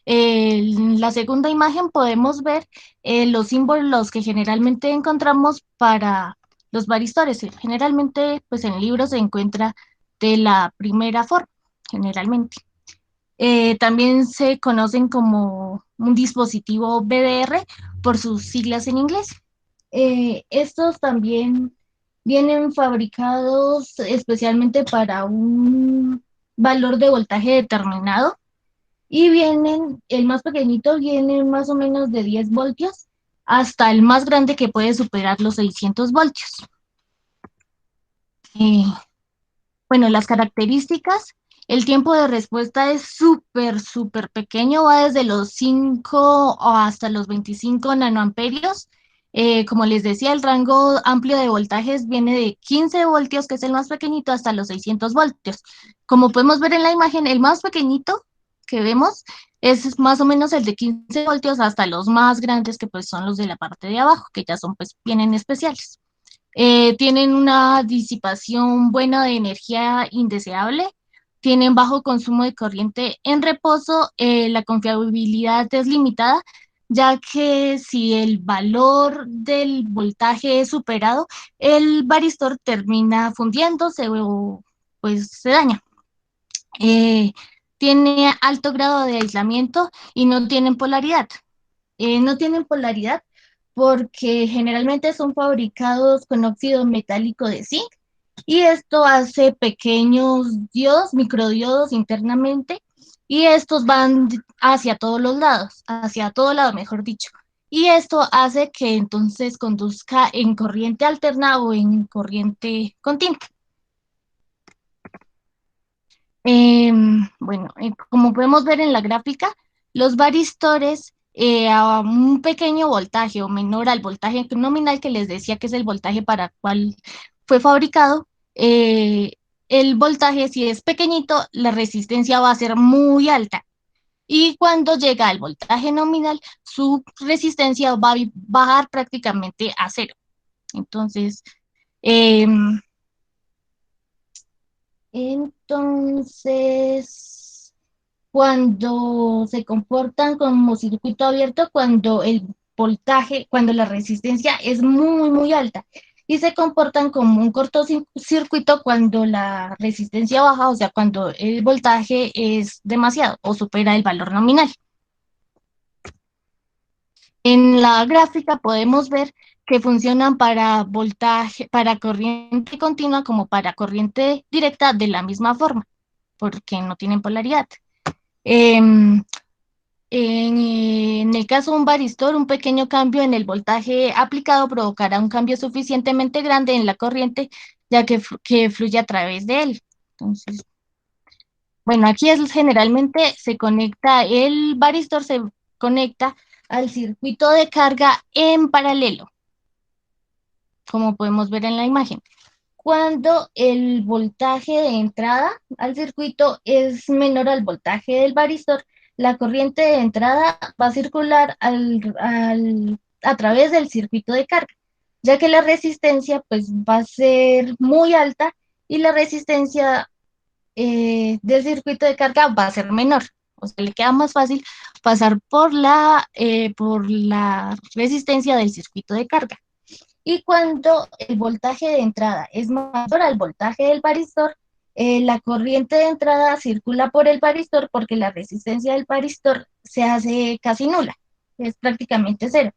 En la segunda imagen podemos ver los símbolos que generalmente encontramos para los varistores. Generalmente, pues en libros se encuentra de la primera forma, generalmente. También se conocen como un dispositivo BDR por sus siglas en inglés. Estos también vienen fabricados especialmente para un valor de voltaje determinado y vienen, el más pequeñito viene más o menos de 10 voltios hasta el más grande que puede superar los 600 voltios. Eh, bueno, las características, el tiempo de respuesta es súper pequeño, va desde los 5 hasta los 25 nanoamperios. Como les decía, el rango amplio de voltajes viene de 15 voltios, que es el más pequeñito, hasta los 600 voltios. Como podemos ver en la imagen, el más pequeñito que vemos es más o menos el de 15 voltios hasta los más grandes, que pues son los de la parte de abajo, que ya son pues bien especiales. Tienen una disipación buena de energía indeseable, tienen bajo consumo de corriente en reposo, la confiabilidad es limitada, ya que si el valor del voltaje es superado, el varistor termina fundiéndose o pues se daña. Tiene alto grado de aislamiento y no tienen polaridad. No tienen polaridad porque generalmente son fabricados con óxido metálico de zinc y esto hace pequeños diodos, microdiodos internamente y estos van hacia todos los lados, hacia todo lado, mejor dicho. Y esto hace que entonces conduzca en corriente alterna o en corriente continua. Bueno, como podemos ver en la gráfica, los varistores a un pequeño voltaje o menor al voltaje nominal que les decía que es el voltaje para el cual fue fabricado, el voltaje si es pequeñito, la resistencia va a ser muy alta. Y cuando llega al voltaje nominal, su resistencia va a bajar prácticamente a cero. Entonces, em, entonces, cuando se comportan como circuito abierto, cuando el voltaje, cuando la resistencia es muy alta, y se comportan como un cortocircuito cuando la resistencia baja, o sea, cuando el voltaje es demasiado o supera el valor nominal. En la gráfica podemos ver que funcionan para voltaje, para corriente continua como para corriente directa de la misma forma, porque no tienen polaridad. Em, en el caso de un varistor, un pequeño cambio en el voltaje aplicado provocará un cambio suficientemente grande en la corriente, ya que fluye a través de él. Entonces, bueno, aquí es generalmente se conecta, el varistor se conecta al circuito de carga en paralelo, como podemos ver en la imagen. Cuando el voltaje de entrada al circuito es menor al voltaje del varistor, la corriente de entrada va a circular a través del circuito de carga, ya que la resistencia pues va a ser muy alta y la resistencia del circuito de carga va a ser menor. O sea, le queda más fácil pasar por la resistencia del circuito de carga. Y cuando el voltaje de entrada es mayor al voltaje del varistor, la corriente de entrada circula por el varistor porque la resistencia del varistor se hace casi nula, es prácticamente cero.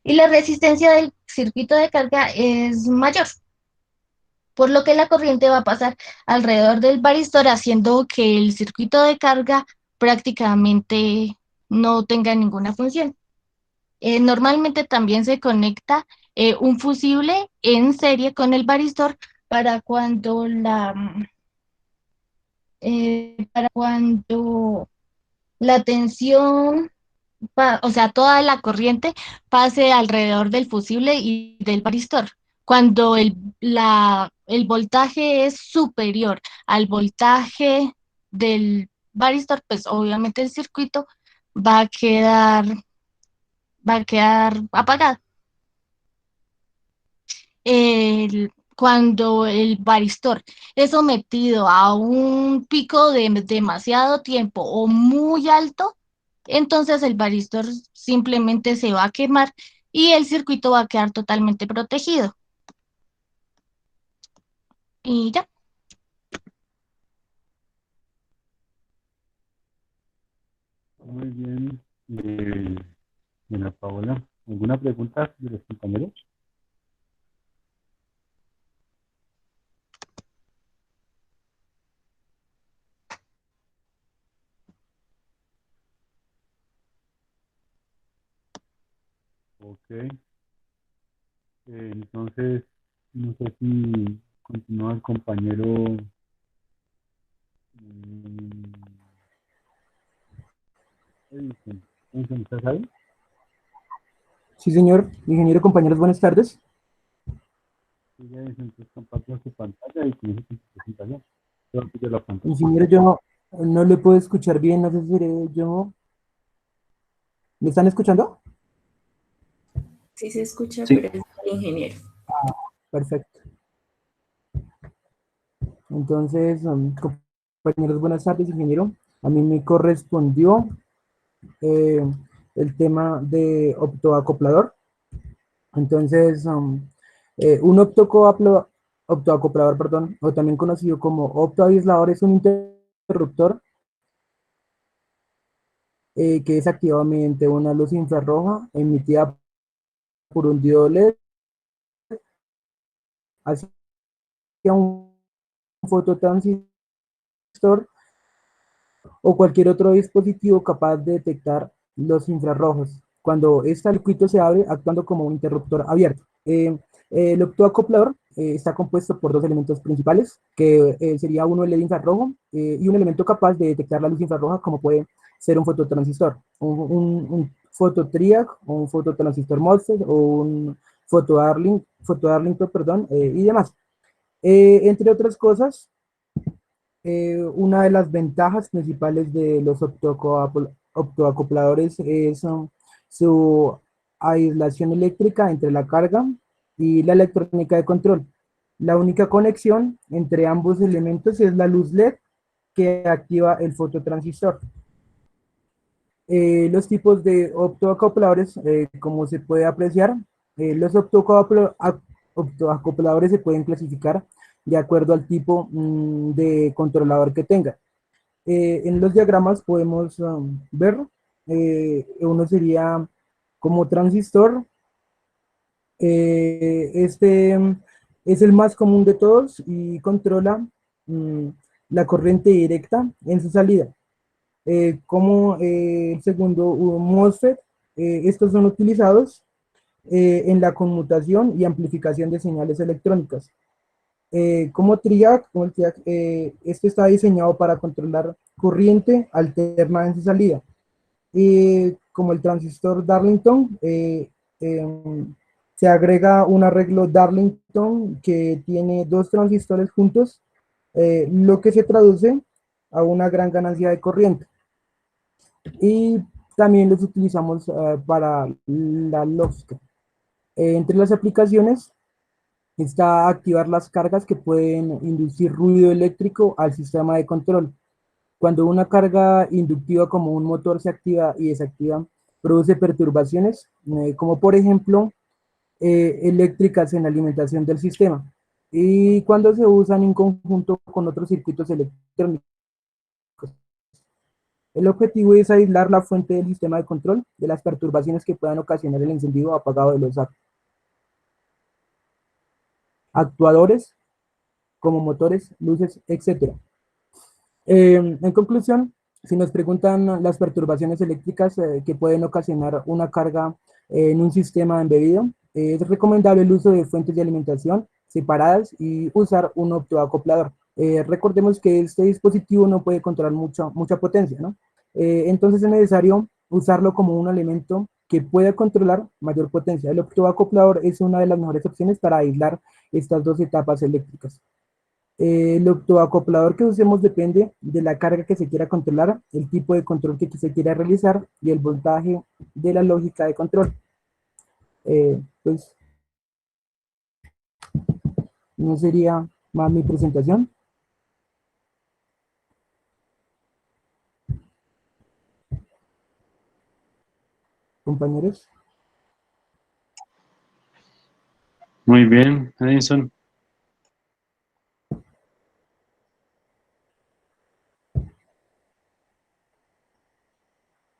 Y la resistencia del circuito de carga es mayor, por lo que la corriente va a pasar alrededor del varistor, haciendo que el circuito de carga prácticamente no tenga ninguna función. Normalmente también se conecta un fusible en serie con el varistor para cuando la tensión, o sea, toda la corriente pase alrededor del fusible y del varistor. Cuando el voltaje es superior al voltaje del varistor, pues obviamente el circuito va a quedar, va a quedar apagado. Cuando el varistor es sometido a un pico de demasiado tiempo o muy alto, entonces el varistor simplemente se va a quemar y el circuito va a quedar totalmente protegido. Y ya. Muy bien. Ana Paola, ¿alguna pregunta de los compañeros? Ok. Entonces, no sé si continúa el compañero. mm, Edison. Edison, ¿estás ahí? Sí, señor. Ingeniero, compañeros, buenas tardes. Sí, ya Edison, entonces comparto su pantalla y comienza con su presentación. Yo amplio la pantalla. Ingeniero, yo no le puedo escuchar bien, no sé si seré yo. ¿Me están escuchando? Sí se escucha, Sí, pero es el ingeniero. Perfecto. Entonces, compañeros, buenas tardes, ingeniero. A mí me correspondió eh, el tema de optoacoplador. Entonces, un optoacoplador, perdón, o también conocido como optoaislador, es un interruptor que es activado mediante una luz infrarroja emitida por un diodo LED hacia un fototransistor o cualquier otro dispositivo capaz de detectar los infrarrojos. Cuando este circuito se abre, actuando como un interruptor abierto. El optoacoplador está compuesto por dos elementos principales, que sería uno el LED infrarrojo y un elemento capaz de detectar la luz infrarroja, como puede ser un fototransistor, un fototriac, o un fototransistor MOSFET, o un fotodarlington, perdón, y demás. Entre otras cosas, una de las ventajas principales de los optoacopladores es su aislación eléctrica entre la carga y la electrónica de control. La única conexión entre ambos elementos es la luz LED que activa el fototransistor. Los tipos de optoacopladores, como se puede apreciar, los optoacopladores se pueden clasificar de acuerdo al tipo de controlador que tenga. En los diagramas podemos ver, uno sería como transistor, este es el más común de todos y controla mm, la corriente directa en su salida. Como el segundo, un MOSFET, estos son utilizados en la conmutación y amplificación de señales electrónicas. Como el TRIAC, este está diseñado para controlar corriente alterna en su salida. Como el transistor Darlington, se agrega un arreglo Darlington que tiene dos transistores juntos, lo que se traduce a una gran ganancia de corriente. Y también los utilizamos para la lógica. Entre las aplicaciones está activar las cargas que pueden inducir ruido eléctrico al sistema de control. Cuando una carga inductiva como un motor se activa y desactiva, produce perturbaciones, como por ejemplo eléctricas en la alimentación del sistema. Y cuando se usan en conjunto con otros circuitos electrónicos. El objetivo es aislar la fuente del sistema de control de las perturbaciones que puedan ocasionar el encendido o apagado de los actuadores, como motores, luces, etc. En conclusión, si nos preguntan las perturbaciones eléctricas que pueden ocasionar una carga en un sistema embebido, es recomendable el uso de fuentes de alimentación separadas y usar un optoacoplador. Recordemos que este dispositivo no puede controlar mucha potencia, ¿no? Entonces es necesario usarlo como un elemento que pueda controlar mayor potencia. El optoacoplador es una de las mejores opciones para aislar estas dos etapas eléctricas. El optoacoplador que usemos depende de la carga que se quiera controlar, el tipo de control que se quiera realizar y el voltaje de la lógica de control. Pues no sería más mi presentación. compañeros. Muy bien, Edison.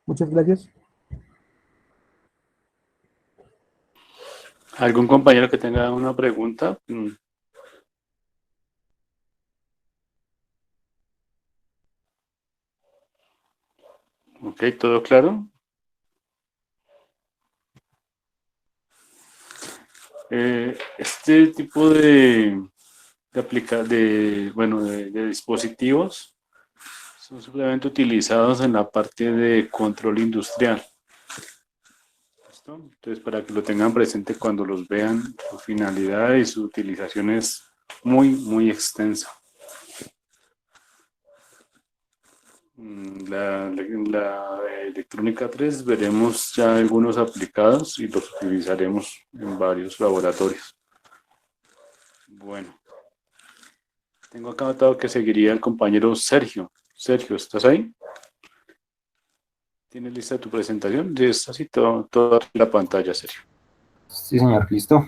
Muchas gracias. ¿Algún compañero que tenga una pregunta? Ok, ¿todo claro? Este tipo de dispositivos son simplemente utilizados en la parte de control industrial. ¿Listo? Entonces, para que lo tengan presente cuando los vean, su finalidad y su utilización es muy, muy extensa. La electrónica 3 veremos ya algunos aplicados y los utilizaremos en varios laboratorios. Bueno, tengo acá anotado que seguiría el compañero Sergio. Sergio, ¿estás ahí? ¿Tienes lista tu presentación? Sí, está así toda la pantalla, Sergio. Sí, señor, listo.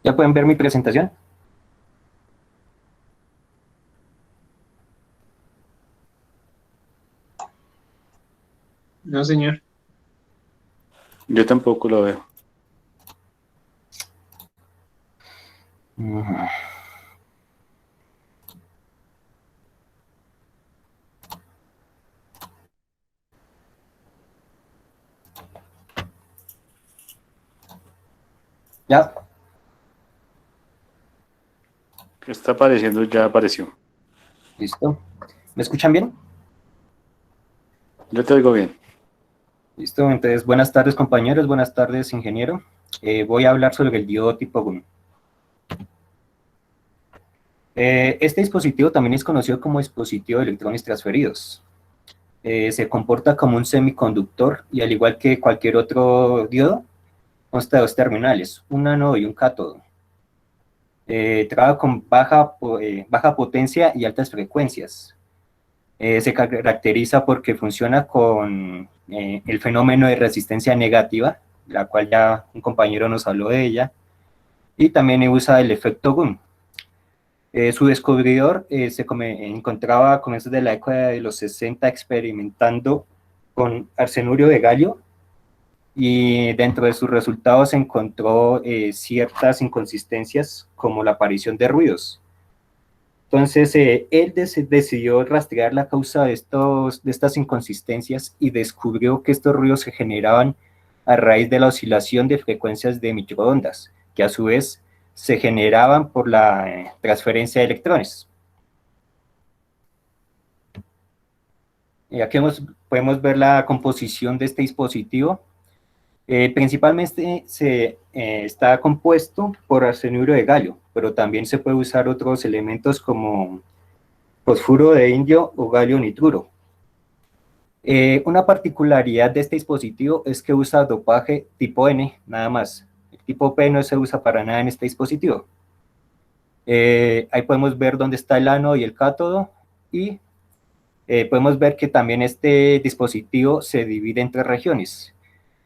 ¿Ya pueden ver mi presentación? No, señor. Yo tampoco lo veo. Ya. ¿Qué está apareciendo? Ya apareció. Listo. ¿Me escuchan bien? Yo te oigo bien. Listo, entonces buenas tardes compañeros, buenas tardes ingeniero. Voy a hablar sobre el diodo tipo GUM. Este dispositivo también es conocido como dispositivo de electrones transferidos. Se comporta como un semiconductor y al igual que cualquier otro diodo, consta de dos terminales, un ánodo y un cátodo. Trabaja con baja potencia y altas frecuencias. Se caracteriza porque funciona con el fenómeno de resistencia negativa, la cual ya un compañero nos habló de ella, y también usa el efecto GUM. Su descubridor se encontraba a comienzos de la década de los 60 experimentando con arsenurio de galio, y dentro de sus resultados encontró ciertas inconsistencias como la aparición de ruidos. Entonces, él decidió rastrear la causa de estas inconsistencias y descubrió que estos ruidos se generaban a raíz de la oscilación de frecuencias de microondas, que a su vez se generaban por la transferencia de electrones. Y aquí podemos ver la composición de este dispositivo. Principalmente está compuesto por arsenuro de galio, pero también se puede usar otros elementos como fosfuro de indio o galio nitruro. Una particularidad de este dispositivo es que usa dopaje tipo N, nada más. El tipo P no se usa para nada en este dispositivo. Ahí podemos ver dónde está el ánodo y el cátodo, y podemos ver que también este dispositivo se divide en tres regiones.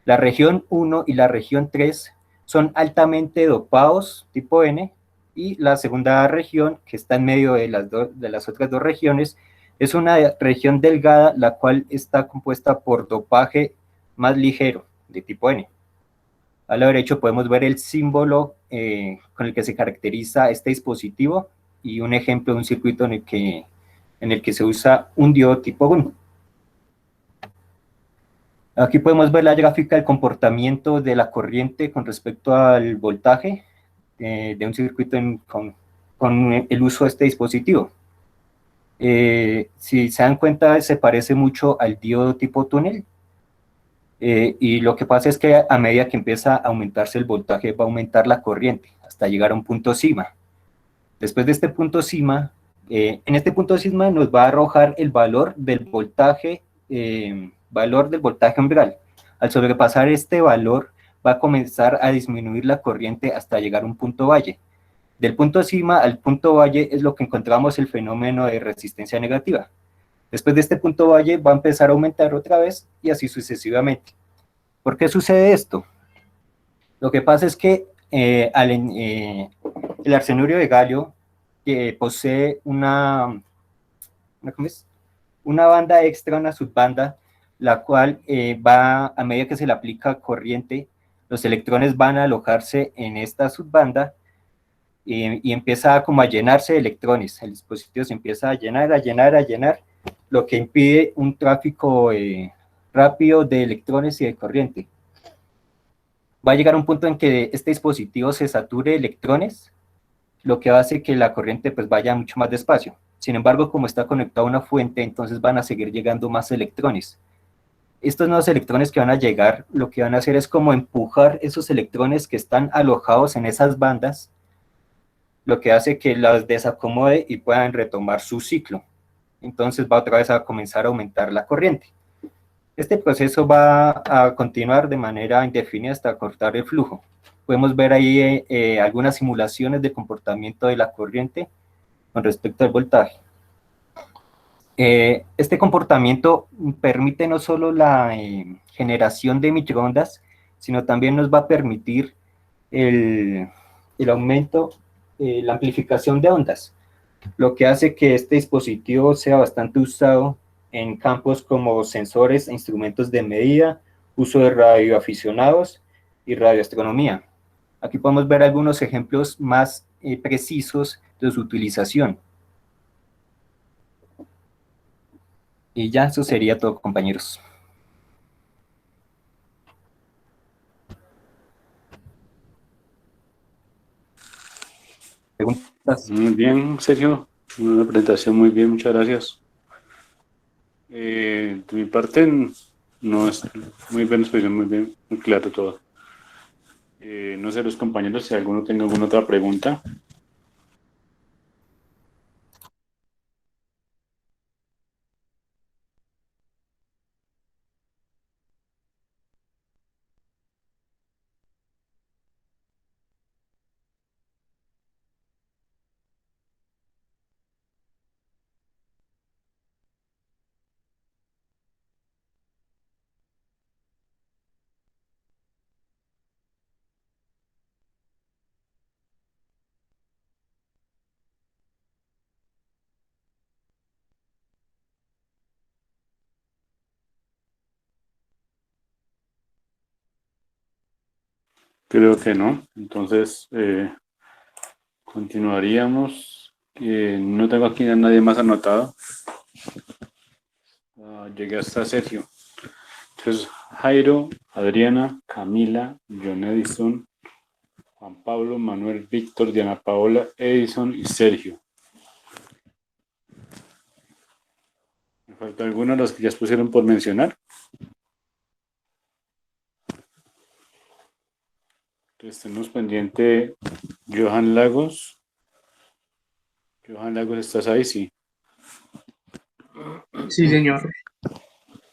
La región 1 y la región 3 son altamente dopados tipo N, y la segunda región, que está en medio de las otras dos regiones, es una región delgada, la cual está compuesta por dopaje más ligero, de tipo N. A la derecha podemos ver el símbolo con el que se caracteriza este dispositivo y un ejemplo de un circuito en el que se usa un diodo tipo GUM. Aquí podemos ver la gráfica del comportamiento de la corriente con respecto al voltaje de un circuito con el uso de este dispositivo. Si se dan cuenta, se parece mucho al diodo tipo túnel, y lo que pasa es que a medida que empieza a aumentarse el voltaje, va a aumentar la corriente hasta llegar a un punto cima. Después de este punto cima, en este punto cima nos va a arrojar el valor del voltaje umbral. Al sobrepasar este valor, va a comenzar a disminuir la corriente hasta llegar a un punto valle. Del punto cima al punto valle es lo que encontramos el fenómeno de resistencia negativa. Después de este punto valle va a empezar a aumentar otra vez y así sucesivamente. ¿Por qué sucede esto? Lo que pasa es que el arsenuro de galio posee una banda extra, una subbanda, la cual a medida que se le aplica corriente, los electrones van a alojarse en esta subbanda y empieza como a llenarse de electrones. El dispositivo se empieza a llenar, lo que impide un tráfico rápido de electrones y de corriente. Va a llegar un punto en que este dispositivo se sature de electrones, lo que hace que la corriente pues vaya mucho más despacio. Sin embargo, como está conectado a una fuente, entonces van a seguir llegando más electrones. Estos nuevos electrones que van a llegar, lo que van a hacer es como empujar esos electrones que están alojados en esas bandas, lo que hace que las desacomode y puedan retomar su ciclo. Entonces va otra vez a comenzar a aumentar la corriente. Este proceso va a continuar de manera indefinida hasta cortar el flujo. Podemos ver ahí algunas simulaciones de comportamiento de la corriente con respecto al voltaje. Este comportamiento permite no solo la generación de microondas, sino también nos va a permitir el aumento, la amplificación de ondas, lo que hace que este dispositivo sea bastante usado en campos como sensores e instrumentos de medida, uso de radioaficionados y radioastronomía. Aquí podemos ver algunos ejemplos más precisos de su utilización. Y ya, eso sería todo, compañeros. ¿Preguntas? Muy bien, Sergio. Una presentación muy bien, muchas gracias. De mi parte, no es muy bien, muy bien, muy claro todo. No sé, los compañeros, si alguno tiene alguna otra pregunta. Creo que no. Entonces, continuaríamos. No tengo aquí a nadie más anotado. Llegué hasta Sergio. Entonces, Jairo, Adriana, Camila, John Edison, Juan Pablo, Manuel, Víctor, Diana Paola, Edison y Sergio. ¿Me falta alguno de los que ya pusieron por mencionar? Entonces, tenemos pendiente Johan Lagos. Johan Lagos, ¿estás ahí? Sí. Sí, señor.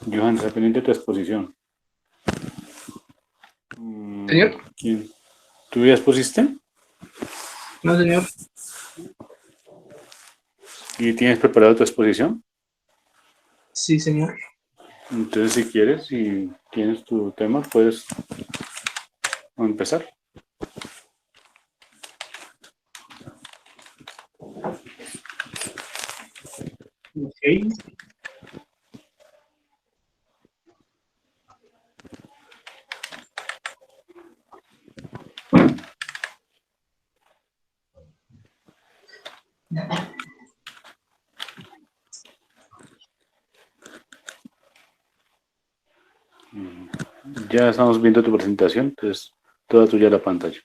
Johan, está pendiente de tu exposición. Señor. ¿Quién? ¿Tú ya expusiste? No, señor. ¿Y tienes preparado tu exposición? Sí, señor. Entonces, si quieres, si tienes tu tema, puedes empezar. Ok. Ya estamos viendo tu presentación, entonces toda tuya la pantalla.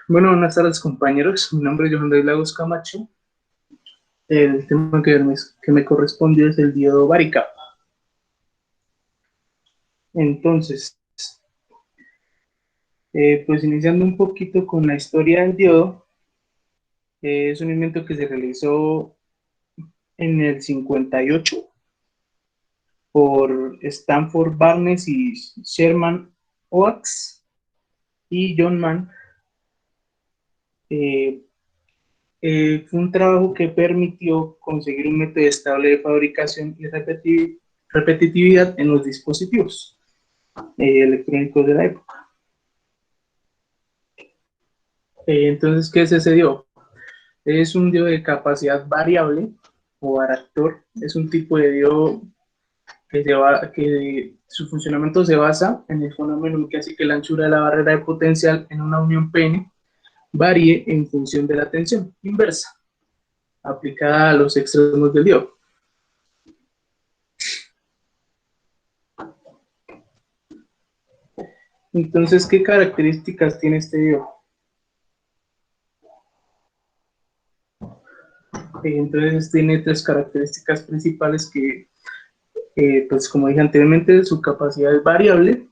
Bueno, buenas tardes, compañeros. Mi nombre es Johan de Lagos Camacho. El tema que me corresponde es el diodo Varicap. Entonces, pues iniciando un poquito con la historia del diodo, es un invento que se realizó en el 58 por Stanford Barnes y Sherman Oaks y John Mann. Fue un trabajo que permitió conseguir un método estable de fabricación y repetitividad en los dispositivos electrónicos de la época. Entonces, ¿qué se dio? Es un diodo de capacidad variable o varactor. Es un tipo de diodo que su funcionamiento se basa en el fenómeno que hace que la anchura de la barrera de potencial en una unión PN varíe en función de la tensión inversa aplicada a los extremos del diodo. Entonces, ¿qué características tiene este diodo? Entonces, tiene tres características principales que, pues como dije anteriormente, su capacidad es variable,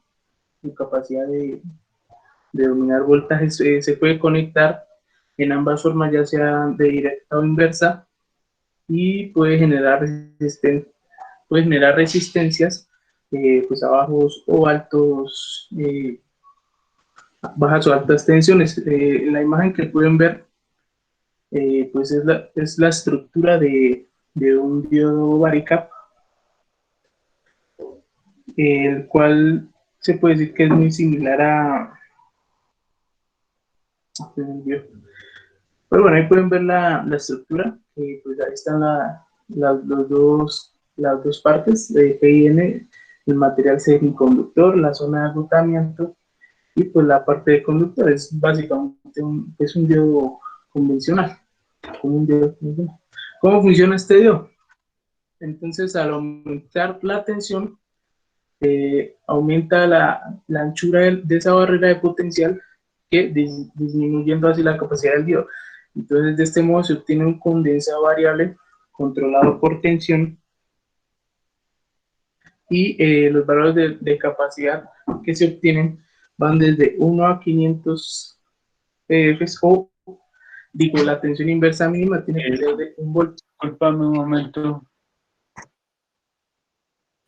su capacidad de dominar voltajes se puede conectar en ambas formas, ya sea de directa o inversa, y puede generar resistencias pues a bajos o altos, bajas o altas tensiones. La imagen que pueden ver pues es la estructura de un diodo varicap, el cual se puede decir que es muy similar a... Pero bueno, ahí pueden ver la estructura, pues ahí están las dos partes, de G y N, el material semiconductor, la zona de agotamiento y pues la parte de conductor. Es básicamente un diodo convencional, ¿Cómo funciona este diodo? Entonces, al aumentar la tensión, aumenta la anchura de esa barrera de potencial, que disminuyendo así la capacidad del diodo. Entonces, de este modo se obtiene un condensado variable controlado por tensión, y los valores de capacidad que se obtienen van desde 1 a 500 PFs, o digo, la tensión inversa mínima tiene que ser de 1 volt. Disculpame un momento.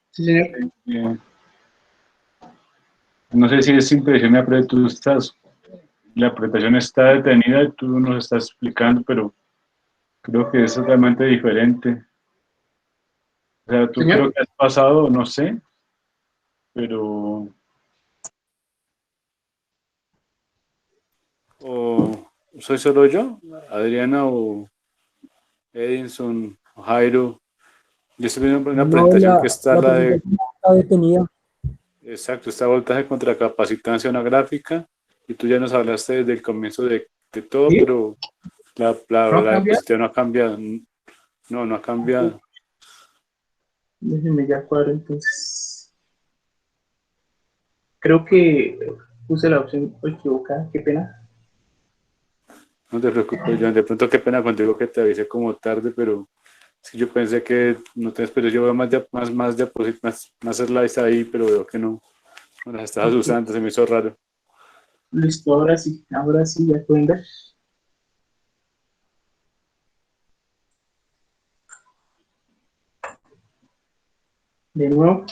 Sí, señor. No sé si es impresión mía, pero la presentación está detenida y tú nos estás explicando, pero creo que es totalmente diferente. O sea, tú ¿Señor? creo que has pasado, no sé, pero... ¿O soy solo yo? Adriana o Edinson o Jairo. Yo estoy viendo una presentación que está la de... Está detenida. Exacto, está voltaje contra capacitancia, una gráfica, y tú ya nos hablaste desde el comienzo de todo, ¿Sí? pero la ¿No ha cambiado? diapositiva no ha cambiado. No ha cambiado. Déjenme ya cuadro entonces. Creo que puse la opción equivocada, qué pena. No te preocupes, John. De pronto qué pena contigo que te avisé como tarde, pero sí, yo pensé que no te esperes. Yo veo más diapositivas, más slides ahí, pero veo que no las estabas usando, se me hizo raro. Listo, ahora sí, ya pueden ver. De nuevo.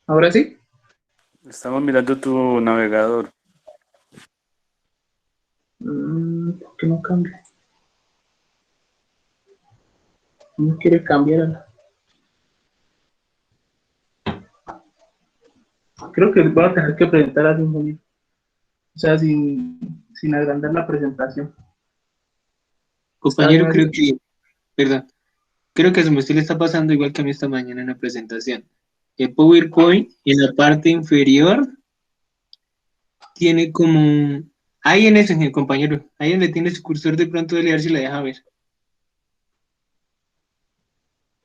Ahora sí. Estamos mirando tu navegador. ¿Por qué no cambia? No quiere cambiar. Creo que voy a tener que presentar así, o sea, sin agrandar la presentación. Compañero, creo que a usted le está pasando igual que a mí esta mañana en la presentación. El PowerPoint en la parte inferior tiene como... Ahí en ese, compañero, ahí donde tiene su cursor, de pronto de leer si la deja ver.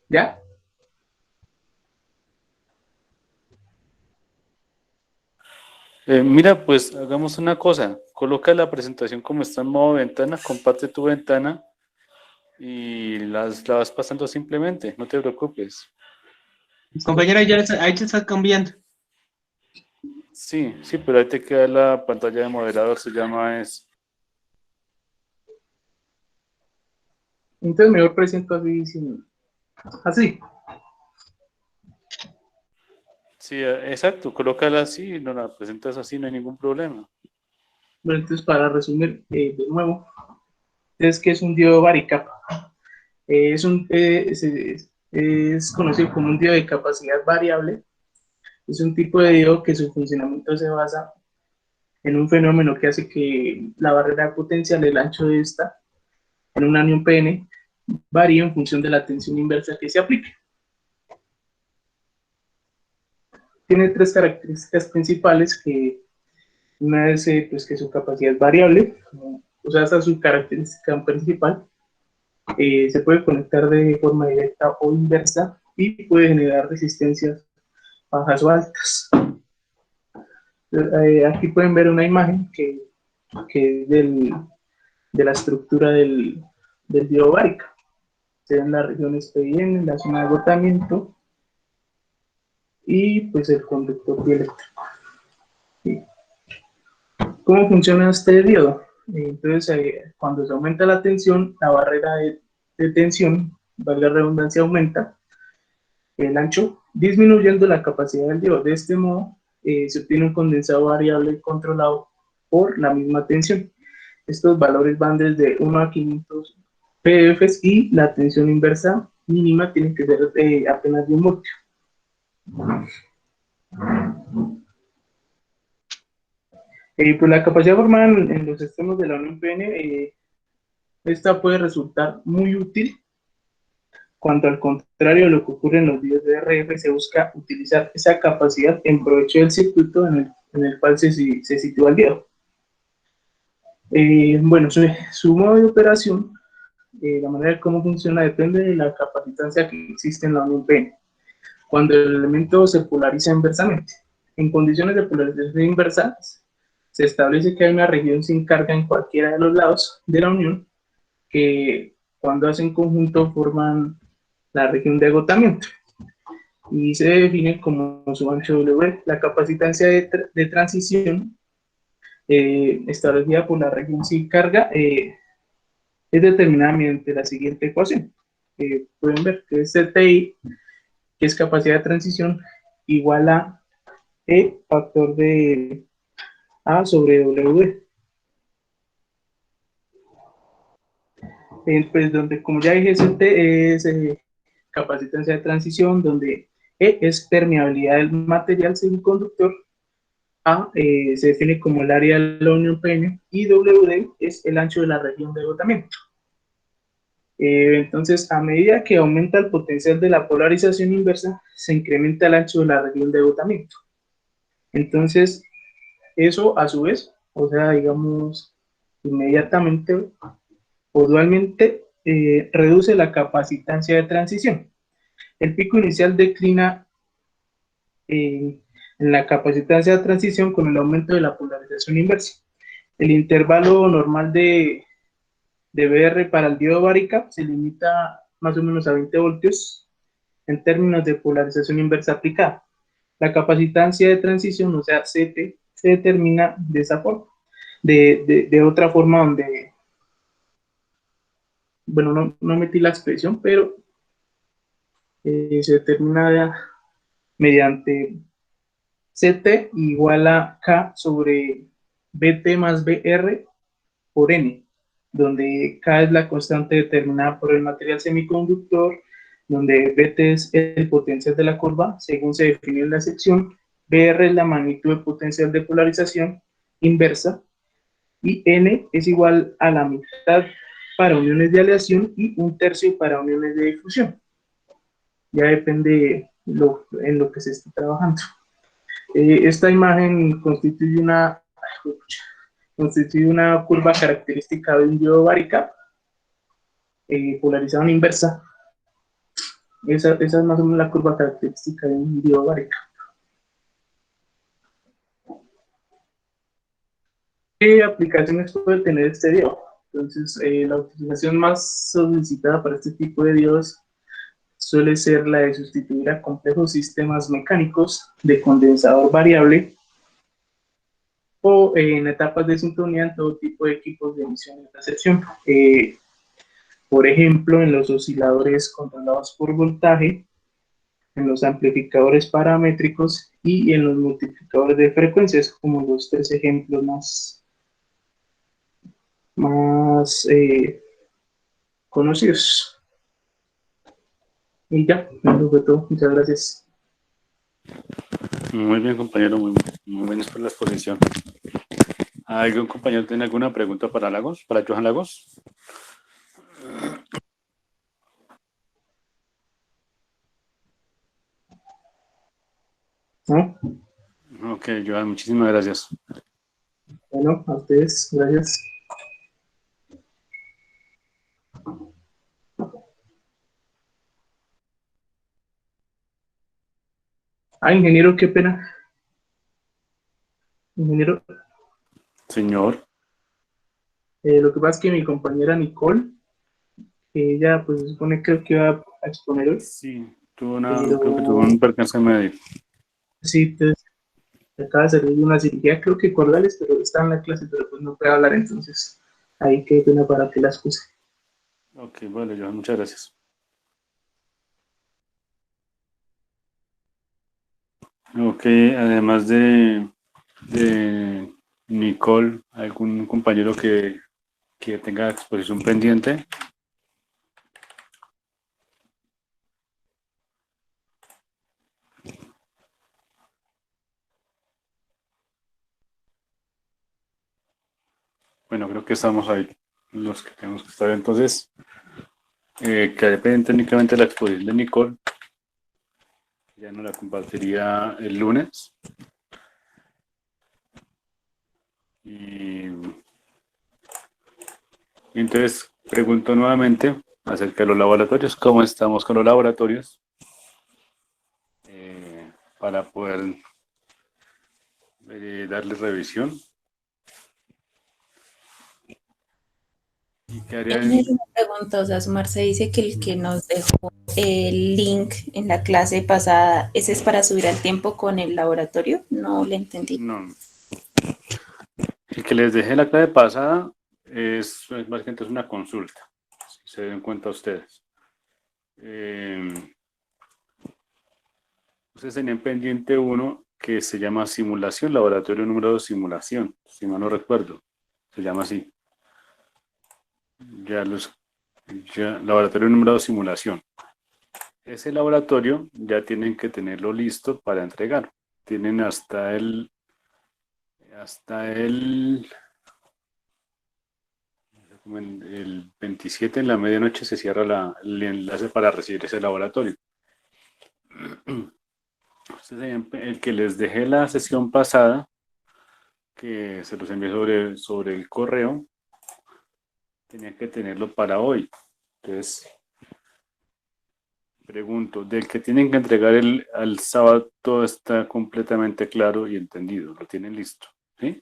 ¿Ya? Mira, pues hagamos una cosa. Coloca la presentación como está en modo ventana, comparte tu ventana y la vas pasando simplemente, no te preocupes. Compañero, ahí ya está cambiando. Sí, sí, pero ahí te queda la pantalla de modelador, se llama es. Entonces mejor presento así, así. Sí, exacto, colócala así, no la presentas así, no hay ningún problema. Bueno, entonces para resumir de nuevo, es que es un diodo varicapa. Es conocido como un diodo de capacidad variable. Es un tipo de diodo que su funcionamiento se basa en un fenómeno que hace que la barrera potencial, el ancho de esta, en un anión PN, varía en función de la tensión inversa que se aplique. Tiene tres características principales, que una es pues, que su capacidad es variable, o sea, esa es su característica principal. Se puede conectar de forma directa o inversa y puede generar resistencias bajas o altas. Aquí pueden ver una imagen que es de la estructura del diodo várica. Se ven las regiones PIN, la zona de agotamiento y pues el conductor dieléctrico. ¿Sí? ¿Cómo funciona este diodo? Entonces, cuando se aumenta la tensión, la barrera de tensión, valga la redundancia, aumenta el ancho, disminuyendo la capacidad del diodo. De este modo, se obtiene un condensado variable controlado por la misma tensión. Estos valores van desde 1 a 500 PFs y la tensión inversa mínima tiene que ser apenas de 1 voltio. Pues la capacidad formada en los extremos de la unión PN, esta puede resultar muy útil cuando, al contrario de lo que ocurre en los diodos de RF, se busca utilizar esa capacidad en provecho del circuito en el cual se sitúa el diodo. Bueno, su modo de operación, la manera de cómo funciona, depende de la capacitancia que existe en la unión PN. Cuando el elemento se polariza inversamente, en condiciones de polarización inversa, se establece que hay una región sin carga en cualquiera de los lados de la unión, que cuando hacen conjunto forman la región de agotamiento y se define como su ancho W. La capacitancia de transición establecida por la región sin carga es determinada mediante la siguiente ecuación. Pueden ver que es CTI, que es capacidad de transición, igual a E factor de A sobre W. Pues donde, como ya dije, CT es capacitancia de transición, donde E es permeabilidad del material semiconductor, A se define como el área de la unión PN y WD es el ancho de la región de agotamiento. Entonces, a medida que aumenta el potencial de la polarización inversa, se incrementa el ancho de la región de agotamiento. Entonces, eso a su vez, o sea, digamos, inmediatamente o dualmente, reduce la capacitancia de transición. El pico inicial declina en la capacitancia de transición con el aumento de la polarización inversa. El intervalo normal de BR para el diodo varicap se limita más o menos a 20 voltios en términos de polarización inversa aplicada. La capacitancia de transición, o sea, CT, se determina de esa forma. De otra forma, donde, bueno, no metí la expresión, pero se determina mediante CT igual a K sobre BT más BR por N, donde K es la constante determinada por el material semiconductor, donde BT es el potencial de la curva, según se define en la sección, BR es la magnitud de potencial de polarización inversa, y N es igual a la mitad para uniones de aleación y 1/3 para uniones de difusión. Ya depende en lo que se esté trabajando. Esta imagen constituye una curva característica de un diodo varicap polarizado en inversa. Esa es más o menos la curva característica de un diodo varicap. ¿Qué aplicaciones puede tener este diodo? Entonces, la utilización más solicitada para este tipo de diodos suele ser la de sustituir a complejos sistemas mecánicos de condensador variable o en etapas de sintonía en todo tipo de equipos de emisión y recepción. Por ejemplo, en los osciladores controlados por voltaje, en los amplificadores paramétricos y en los multiplicadores de frecuencias, como los tres ejemplos más conocidos. Y ya, eso fue todo. Muchas gracias. Muy bien, compañero, muy bien por la exposición. ¿Algún compañero tiene alguna pregunta para Lagos, para Johan Lagos? ¿No? Ok, Johan, muchísimas gracias. Bueno, a ustedes, gracias. Ingeniero, qué pena. Ingeniero. Señor. Lo que pasa es que mi compañera Nicole, ella pues se supone creo que iba a exponer hoy. Sí, creo que tuvo un percance médico. Sí, entonces acaba de salir de una cirugía, creo que cordales, pero está en la clase, pero pues no puede hablar, entonces ahí qué pena para que la excuse. Ok, vale, Johan, muchas gracias. Ok, además de Nicole, ¿algún compañero que tenga exposición pendiente? Bueno, creo que estamos ahí, los que tenemos que estar. Entonces, quedaré pendiente técnicamente la exposición de Nicole. Ya no la compartiría el lunes. Y entonces pregunto nuevamente acerca de los laboratorios, cómo estamos con los laboratorios, para poder darle revisión. ¿Y qué haría? Ingeniero, una pregunta, o sea, Sumarse dice que el que nos dejó el link en la clase pasada, ¿ese es para subir al tiempo con el laboratorio? No le entendí. No. El que les dejé la clase pasada es básicamente es una consulta, si se den cuenta ustedes. Ustedes tenían pendiente uno que se llama simulación, laboratorio número 2 simulación, si mal no recuerdo, se llama así. Laboratorio número 2 simulación. Ese laboratorio ya tienen que tenerlo listo para entregar. Tienen hasta el 27 en la medianoche se cierra el enlace para recibir ese laboratorio. El que les dejé la sesión pasada, que se los envié sobre el correo, tenía que tenerlo para hoy. Entonces, pregunto, del que tienen que entregar al sábado, todo está completamente claro y entendido, lo tienen listo, ¿sí?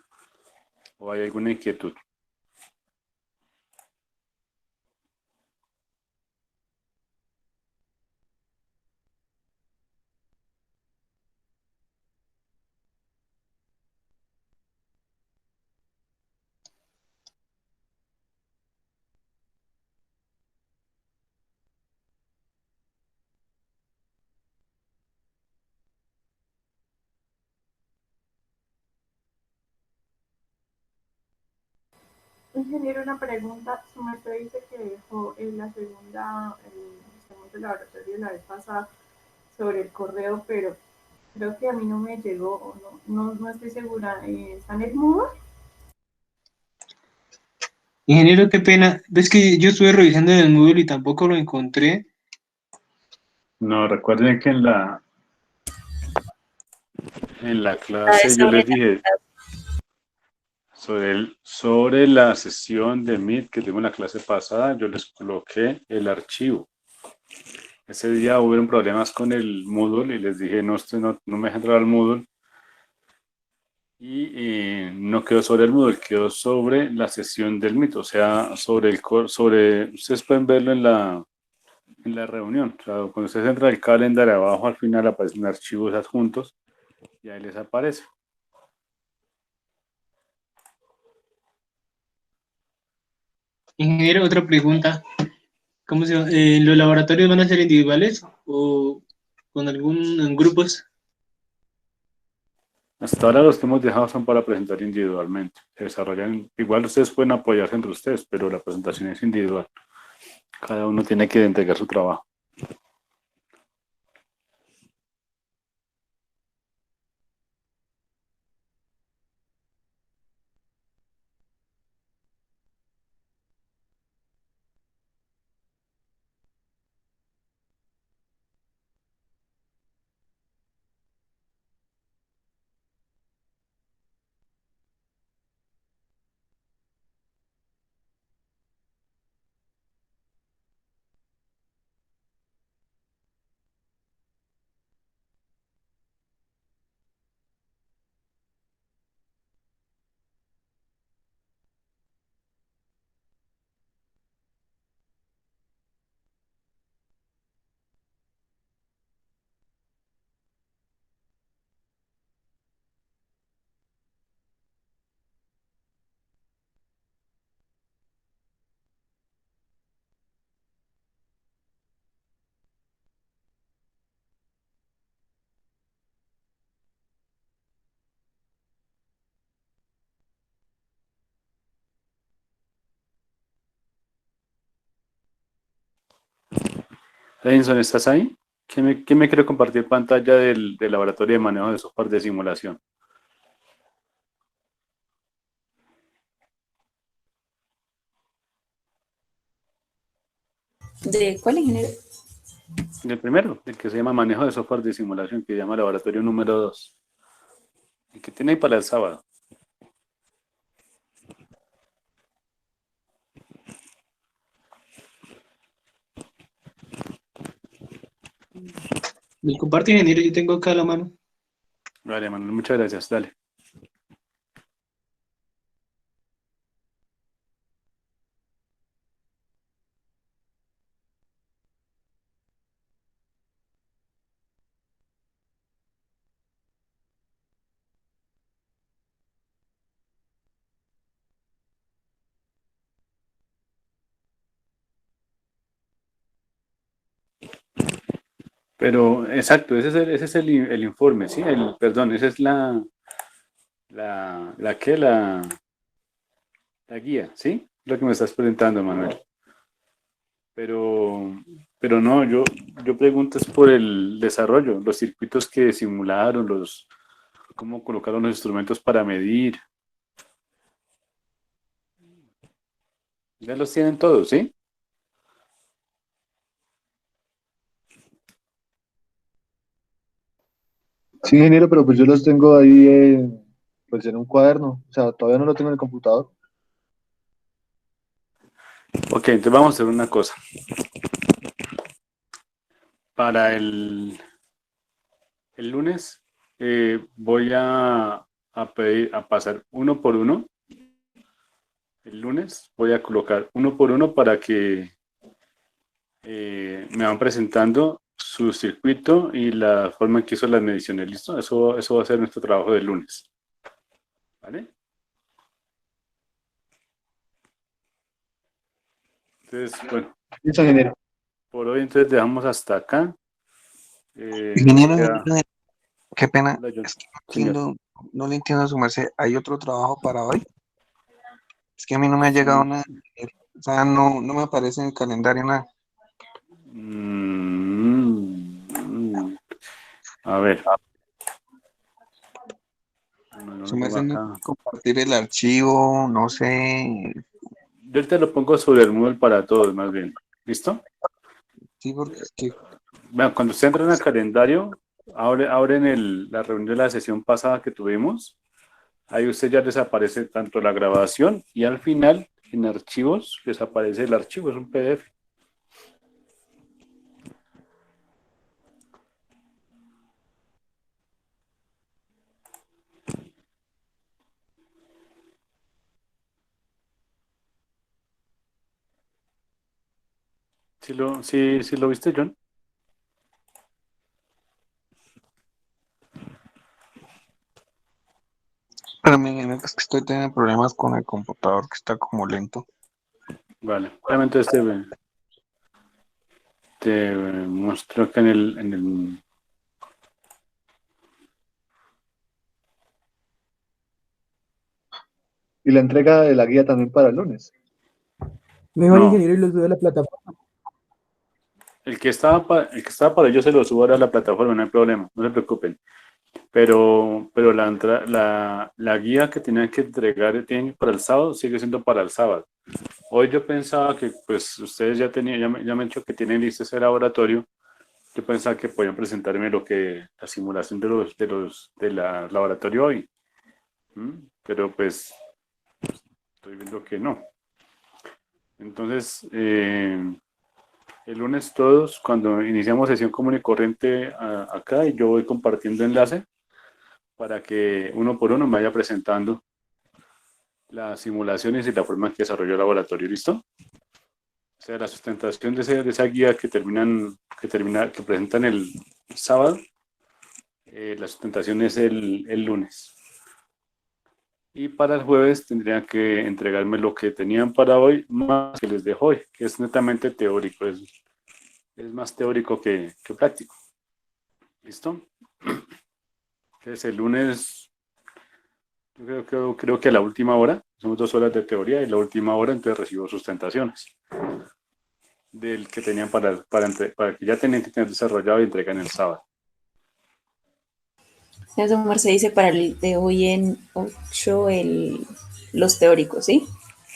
¿O hay alguna inquietud? Ingeniero, una pregunta. Su maestro dice que dejó en el segundo laboratorio la vez pasada sobre el correo, pero creo que a mí no me llegó, o no estoy segura. ¿Está en el Moodle? Ingeniero, qué pena. Ves que yo estuve revisando en el Moodle y tampoco lo encontré. No, recuerden que en la clase yo les dije sobre la sesión de Meet que tuvimos en la clase pasada, yo les coloqué el archivo. Ese día hubieron problemas con el Moodle y les dije, no me deja entrar al Moodle. Y no quedó sobre el Moodle, quedó sobre la sesión del Meet, o sea, ustedes pueden verlo en la reunión. O sea, cuando ustedes entran al calendario abajo, al final aparecen archivos adjuntos y ahí les aparece. Ingeniero, otra pregunta. ¿Cómo se llama? ¿Los laboratorios van a ser individuales o con en grupos? Hasta ahora los que hemos dejado son para presentar individualmente. Se desarrollan, igual ustedes pueden apoyarse entre ustedes, pero la presentación es individual. Cada uno tiene que entregar su trabajo. Edinson, ¿estás ahí? ¿Quién me quiere compartir pantalla del laboratorio de manejo de software de simulación? ¿De cuál, ingeniero? El primero, el que se llama manejo de software de simulación, que se llama laboratorio número 2. El que tiene ahí para el sábado. ¿Me comparte, ingeniero? Yo tengo acá a la mano. Vale, Manuel, muchas gracias. Dale. Pero, exacto, ese es el informe, ¿sí? Perdón, esa es la guía, ¿sí? Lo que me estás presentando, Manuel. Pero no, yo pregunto es por el desarrollo, los circuitos que simularon, cómo colocaron los instrumentos para medir. Ya los tienen todos, ¿sí? Sí, ingeniero, pero pues yo los tengo ahí pues en un cuaderno. O sea, todavía no lo tengo en el computador. Ok, entonces vamos a hacer una cosa. Para el lunes voy a pedir a pasar uno por uno. El lunes voy a colocar uno por uno para que me van presentando su circuito y la forma en que hizo las mediciones. ¿Listo? Eso va a ser nuestro trabajo del lunes. ¿Vale? Entonces, bueno. Listo, ingeniero. Por hoy entonces dejamos hasta acá. Ingeniero, Queda... qué pena, Hola, John. es que no le entiendo a su merced. ¿Hay otro trabajo para hoy? Es que a mí no me ha llegado nada. O sea, no me aparece en el calendario nada. A ver. Su merced no puede compartir el archivo, no sé. Yo ahorita lo pongo sobre el Moodle para todos, más bien. ¿Listo? Sí, porque es que... Bueno, cuando usted entra en el calendario, abren la reunión de la sesión pasada que tuvimos. Ahí usted ya les aparece tanto la grabación y al final, en archivos, les aparece el archivo, es un PDF. ¿Sí lo viste, John? Pero es que estoy teniendo problemas con el computador que está como lento. Vale, obviamente te muestro que en el Y la entrega de la guía también para el lunes. Mejor no, ingeniero y lo sube a la plataforma. el que estaba para ello se lo subo ahora a la plataforma, no hay problema, no se preocupen. Pero la guía que tenían que entregar para el sábado sigue siendo para el sábado. Hoy yo pensaba que pues ustedes ya me han dicho que tienen listo ese laboratorio. Yo pensaba que podían presentarme la simulación de la laboratorio hoy. Pero pues estoy viendo que no. Entonces, el lunes todos, cuando iniciamos sesión común y corriente acá, y yo voy compartiendo enlace para que uno por uno me vaya presentando las simulaciones y la forma en que desarrolló el laboratorio. ¿Listo? O sea, la sustentación de esa guía que presentan el sábado, la sustentación es el lunes. Y para el jueves tendrían que entregarme lo que tenían para hoy, más que les dejo hoy, que es netamente teórico, es más teórico que práctico. ¿Listo? Entonces el lunes, yo creo que a la última hora, son 2 horas de teoría y la última hora entonces recibo sustentaciones del que tenían para que ya tenían que tener desarrollado y entregan el sábado. Eso se dice para el de hoy en 8 los teóricos, ¿sí?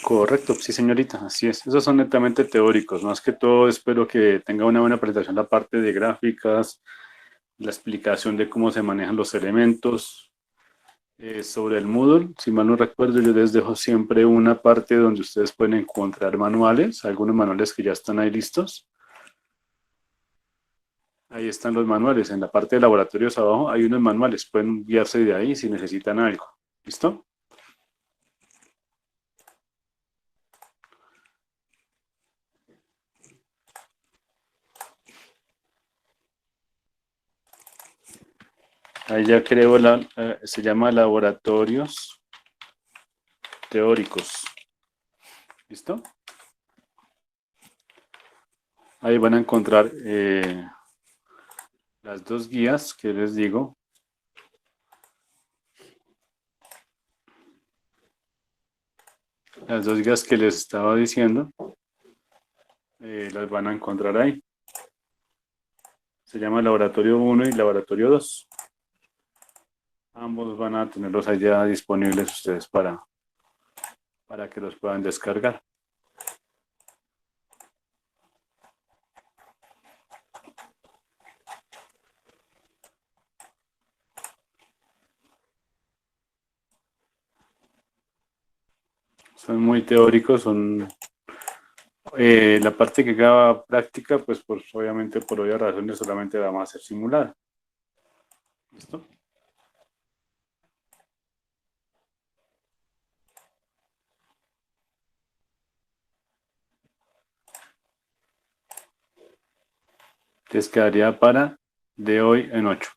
Correcto, sí señorita, así es. Esos son netamente teóricos. Más que todo espero que tenga una buena presentación la parte de gráficas, la explicación de cómo se manejan los elementos. Sobre el Moodle, si mal no recuerdo, yo les dejo siempre una parte donde ustedes pueden encontrar manuales, algunos manuales que ya están ahí listos. Ahí están los manuales. En la parte de laboratorios abajo hay unos manuales. Pueden guiarse de ahí si necesitan algo. ¿Listo? Ahí ya creo, se llama laboratorios teóricos. ¿Listo? Ahí van a encontrar las 2 guías que les digo. Las 2 guías que les estaba diciendo, las van a encontrar ahí. Se llama Laboratorio 1 y Laboratorio 2. Ambos van a tenerlos allá disponibles ustedes para que los puedan descargar. Son muy teóricos, son la parte que queda práctica, pues obviamente por obvias razones solamente va a ser simulada. ¿Listo? Les quedaría para de hoy en 8.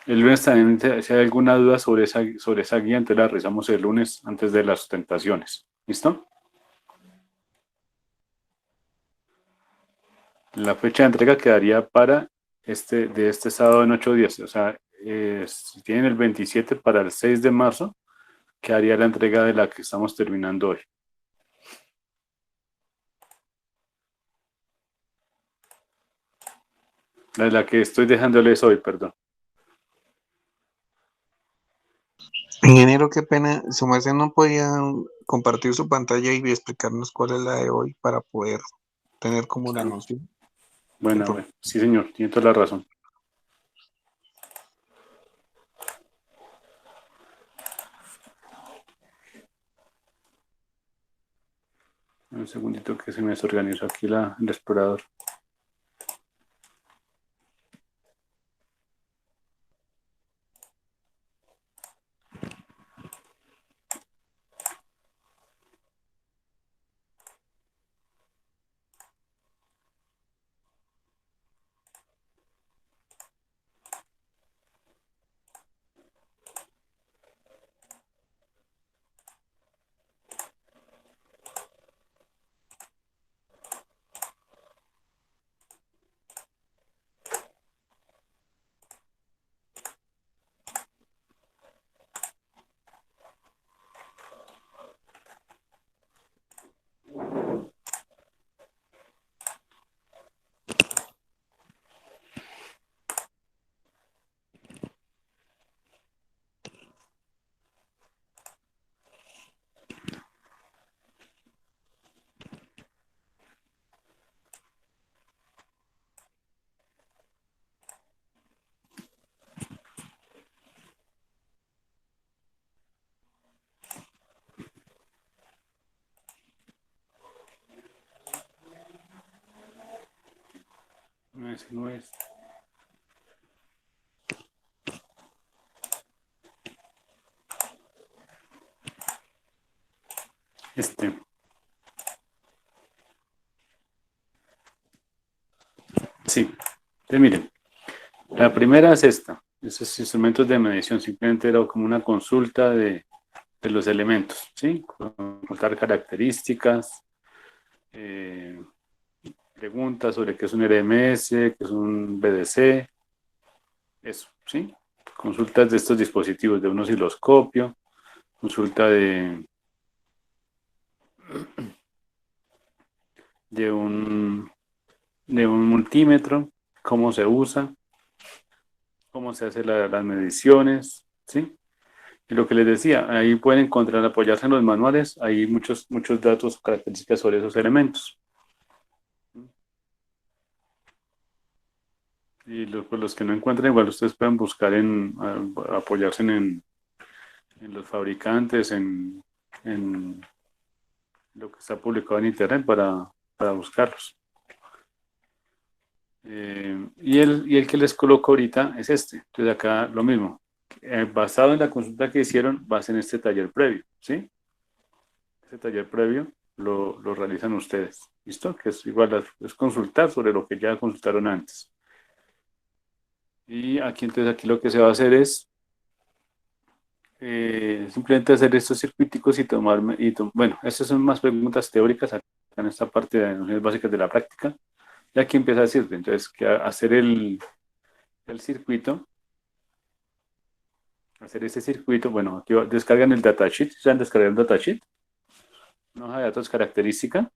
El lunes también, si hay alguna duda sobre esa guía, entonces la revisamos el lunes antes de las sustentaciones. ¿Listo? La fecha de entrega quedaría para de este sábado en 8 días. O sea, si tienen el 27 para el 6 de marzo, quedaría la entrega de la que estamos terminando hoy. La que estoy dejándoles hoy, perdón. Ingeniero, qué pena, su merced no podía compartir su pantalla y explicarnos cuál es la de hoy para poder tener como la noción. Bueno, sí señor, tiene toda la razón. Un segundito que se me desorganizó aquí el explorador. No, ese no es. Sí, entonces miren, la primera es esta. Estos instrumentos de medición simplemente era como una consulta de los elementos, ¿sí? Consultar características, preguntas sobre qué es un RMS, qué es un BDC, eso, ¿sí? Consultas de estos dispositivos, de un osciloscopio, consulta de un multímetro, cómo se usa, cómo se hacen las mediciones, ¿sí? Y lo que les decía, ahí pueden encontrar, apoyarse en los manuales, hay muchos datos, características sobre esos elementos. Y pues los que no encuentren, igual ustedes pueden buscar apoyarse en los fabricantes, en lo que está publicado en internet para buscarlos. Y el que les coloco ahorita es este. Entonces acá lo mismo. Basado en la consulta que hicieron, va en este taller previo, ¿sí? Este taller previo lo realizan ustedes. ¿Listo? Que es igual, es consultar sobre lo que ya consultaron antes. Y aquí entonces aquí lo que se va a hacer es simplemente hacer estos circuiticos y bueno, estas son más preguntas teóricas acá en esta parte de nociones básicas de la práctica. Y aquí empieza a decir, entonces, que hacer el circuito, hacer ese circuito, bueno, aquí descargan el datasheet, ¿se han descargado el datasheet? Una hoja de datos característica.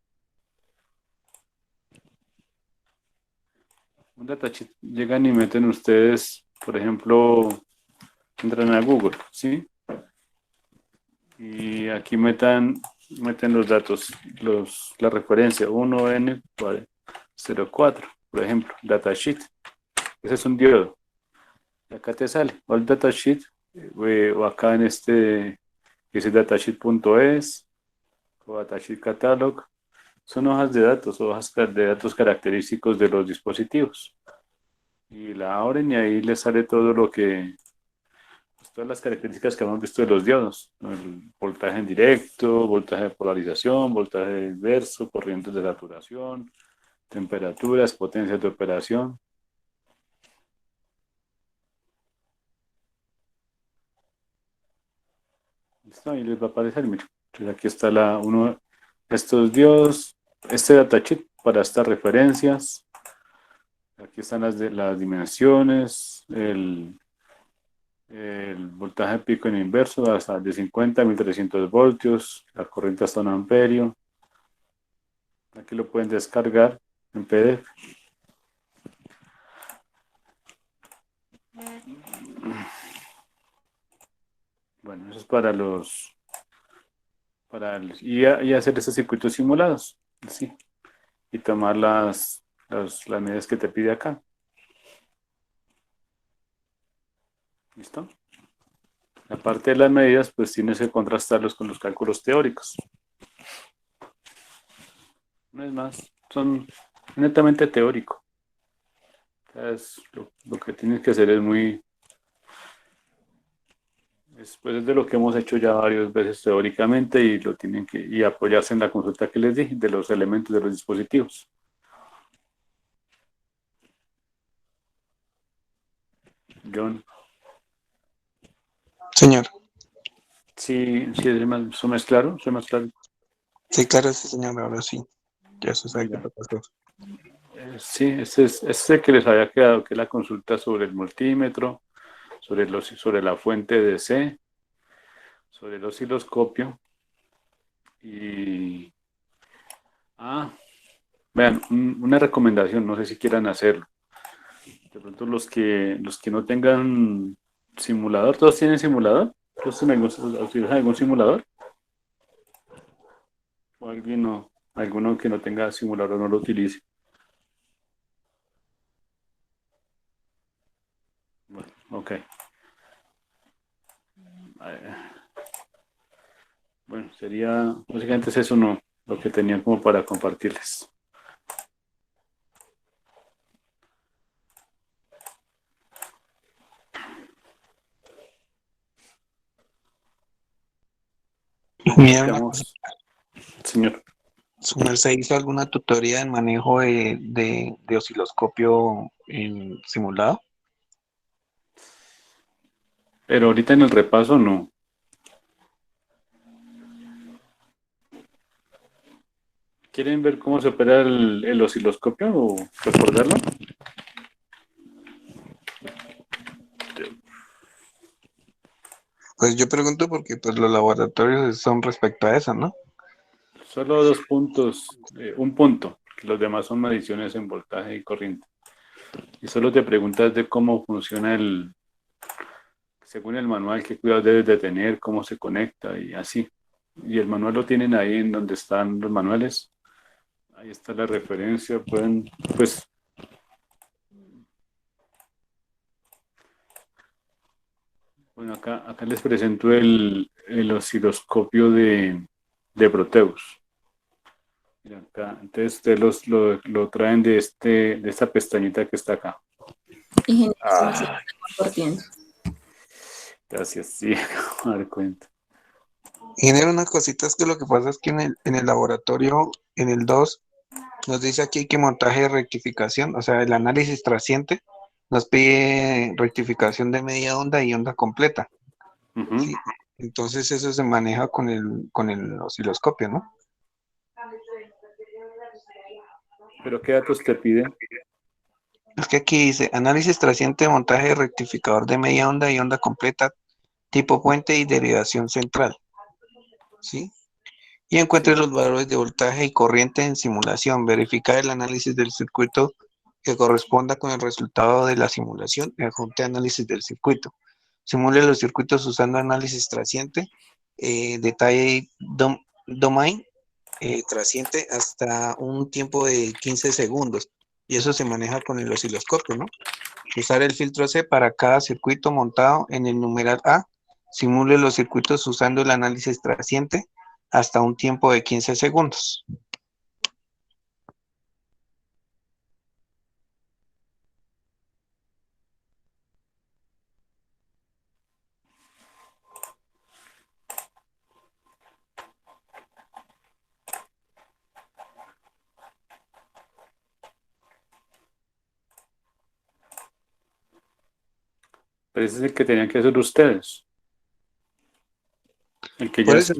Un datasheet, llegan y meten ustedes, por ejemplo, entran a Google, ¿sí? Y aquí meten los datos, la referencia 1N04, por ejemplo, datasheet. Ese es un diodo. Y acá te sale, o el datasheet, o acá en este, que es datasheet.es, o datasheet catalog. Son hojas de datos, hojas de datos característicos de los dispositivos. Y la abren y ahí les sale todo lo que, pues, todas las características que hemos visto de los diodos. El voltaje en directo, voltaje de polarización, voltaje inverso, corrientes de saturación, temperaturas, potencias de operación. ¿Listo? Ahí les va a aparecer, mira. Entonces aquí está uno de estos diodos, este datasheet para estas referencias. Aquí están las dimensiones, el voltaje pico en inverso hasta de 50 a 1300 voltios, la corriente hasta 1 amperio. Aquí lo pueden descargar en PDF. Bueno, eso es y hacer esos circuitos simulados, ¿sí? Y tomar las medidas que te pide acá. ¿Listo? Aparte de las medidas, pues tienes que contrastarlos con los cálculos teóricos. No es más, son netamente teórico. Lo que tienes que hacer es pues es de lo que hemos hecho ya varias veces teóricamente y lo tienen que apoyarse en la consulta que les dije de los elementos de los dispositivos. John. Señor. Sí, ¿eso más claro? ¿Eso más claro? Sí, claro, sí, señor, ahora sí. Ya se sabe qué toca hacer. Sí, este que les había quedado, que es la consulta sobre el multímetro, sobre la fuente de C, sobre el osciloscopio. Y vean, una recomendación, no sé si quieran hacerlo. De pronto los que no tengan simulador, ¿todos tienen simulador? ¿Todos utilizan algún simulador? ¿O alguno que no tenga simulador no lo utilice? Bueno, ok. Bueno, sería, básicamente es eso, no, lo que tenía como para compartirles. Mira, Digamos, señor. ¿su merced hizo alguna tutoría en manejo de osciloscopio en simulado? Pero ahorita en el repaso no. ¿Quieren ver cómo se opera el osciloscopio o recordarlo? Pues yo pregunto porque pues los laboratorios son respecto a eso, ¿no? Solo 2 puntos, un punto, que los demás son mediciones en voltaje y corriente. Y solo te preguntas de cómo funciona según el manual, qué cuidados debes de tener, cómo se conecta y así. Y el manual lo tienen ahí en donde están los manuales. Ahí está la referencia, pueden, pues, bueno, acá les presento el osciloscopio de Proteus. Mira, acá, entonces ustedes lo traen de esta pestañita que está acá. Ingeniero, se me Ah, está compartiendo. gracias, sí, acabo de dar cuenta. Genera unas cositas que lo que pasa es que en el laboratorio, en el 2 nos dice aquí que montaje de rectificación, o sea, el análisis trasciente, nos pide rectificación de media onda y onda completa. Ujú. ¿Sí? Entonces eso se maneja con el osciloscopio, ¿no? ¿Pero qué datos te pide? Es que aquí dice análisis trasciente, montaje de rectificador de media onda y onda completa, tipo puente y derivación central. ¿Sí? Y encuentre Sí. los valores de voltaje y corriente en simulación. Verificar el análisis del circuito que corresponda con el resultado de la simulación y adjunte análisis del circuito. Simule los circuitos usando análisis trasciente, detalle domain trasciente hasta un tiempo de 15 segundos. Y eso se maneja con el osciloscopio, ¿no? Usar el filtro C para cada circuito montado en el numeral A. Simule los circuitos usando el análisis trasciente hasta un tiempo de 15 segundos. Pero ese es el que tenían que hacer ustedes. El que Por ya eso,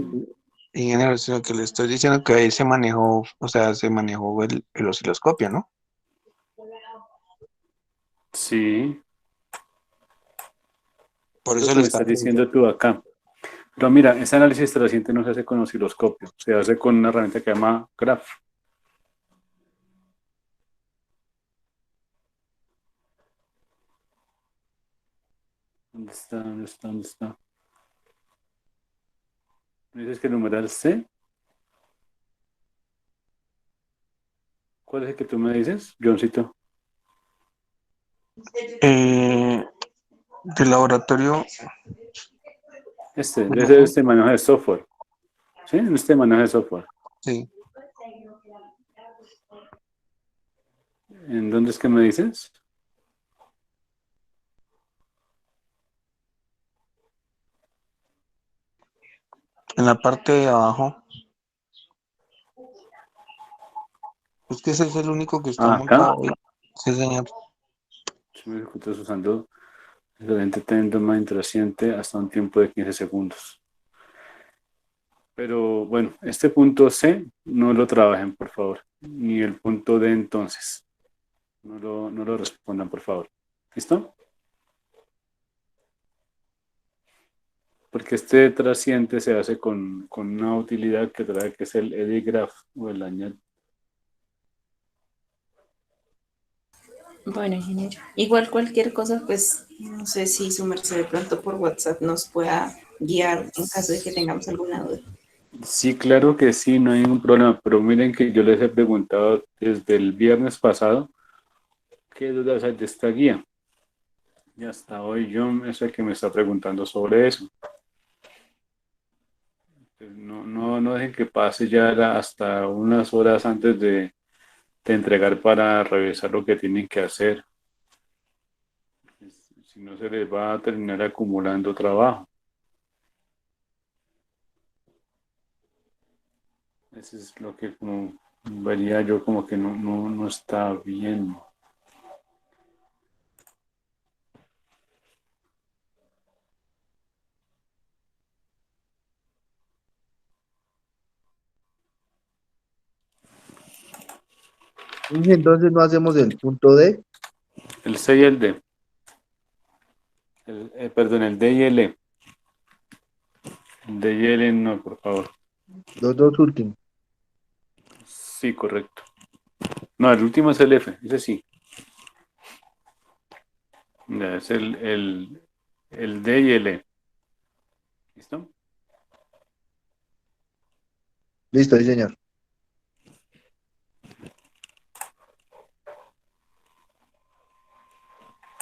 ingeniero, lo que le estoy diciendo que ahí se manejó, o sea, se manejó el osciloscopio, ¿no? sí, Por es lo eso que le me está estás preguntando. diciendo tú acá. Pero mira, ese análisis trasciente no se hace con osciloscopio, se hace con una herramienta que se llama Graph. ¿Dónde está? ¿Dónde está? ¿Dónde está? ¿Me dices que el numeral C? ¿Cuál es el que tú me dices, Johncito? Del laboratorio. Este manejo de software. ¿Sí? Este manejo de software. Sí. ¿En dónde es que me dices? En la parte de abajo. Es que ese es el único que está Ah, acá. montado ahí. Sí, señor. Si me estás usando el lente domain trasciente hasta un tiempo de 15 segundos. Pero bueno, este punto C no lo trabajen, por favor. Ni el punto D entonces. No lo respondan, por favor. ¿Listo? Porque este trasciente se hace con una utilidad que trae, que es el eddy graph o el añade. Bueno, ingeniero. Igual cualquier cosa, pues no sé si su merced de pronto por WhatsApp nos pueda guiar en caso de que tengamos alguna duda. Sí, claro que sí, no hay ningún problema, pero miren que yo les he preguntado desde el viernes pasado qué dudas hay de esta guía. Y hasta hoy John es el que me está preguntando sobre eso. No dejen que pase ya hasta unas horas antes de entregar para revisar lo que tienen que hacer. Si no, se les va a terminar acumulando trabajo. Eso es lo que como vería yo como que no está bien. Y entonces no hacemos el punto D. El C y el D. Perdón, el D y el E. El D y el E no, por favor. Los dos últimos. Sí, correcto. No, el último es el F, ese sí. Ya, es el D y el E. ¿Listo? Listo, sí, señor.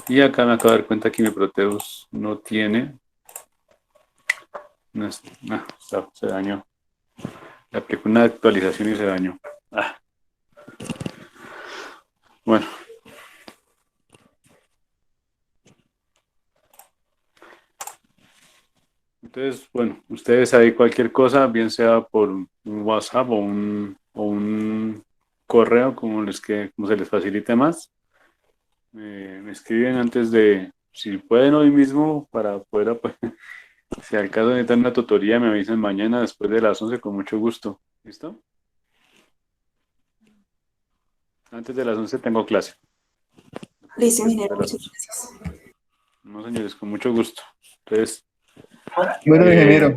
Y acá me acabo de dar cuenta que mi Proteus no tiene. Se dañó. Le aplico una actualización y se dañó. Bueno. Entonces, bueno, ustedes ahí cualquier cosa, bien sea por un WhatsApp o un correo, como como se les facilite más, me escriben antes de, si pueden hoy mismo, para poder, si al caso necesitan una tutoría, me avisan mañana después de las 11 con mucho gusto. ¿Listo? Antes de las 11 tengo clase. Listo, ingeniero, muchas gracias. No, señores, con mucho gusto. Entonces, Bueno, ingeniero.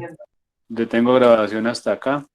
detengo grabación hasta acá.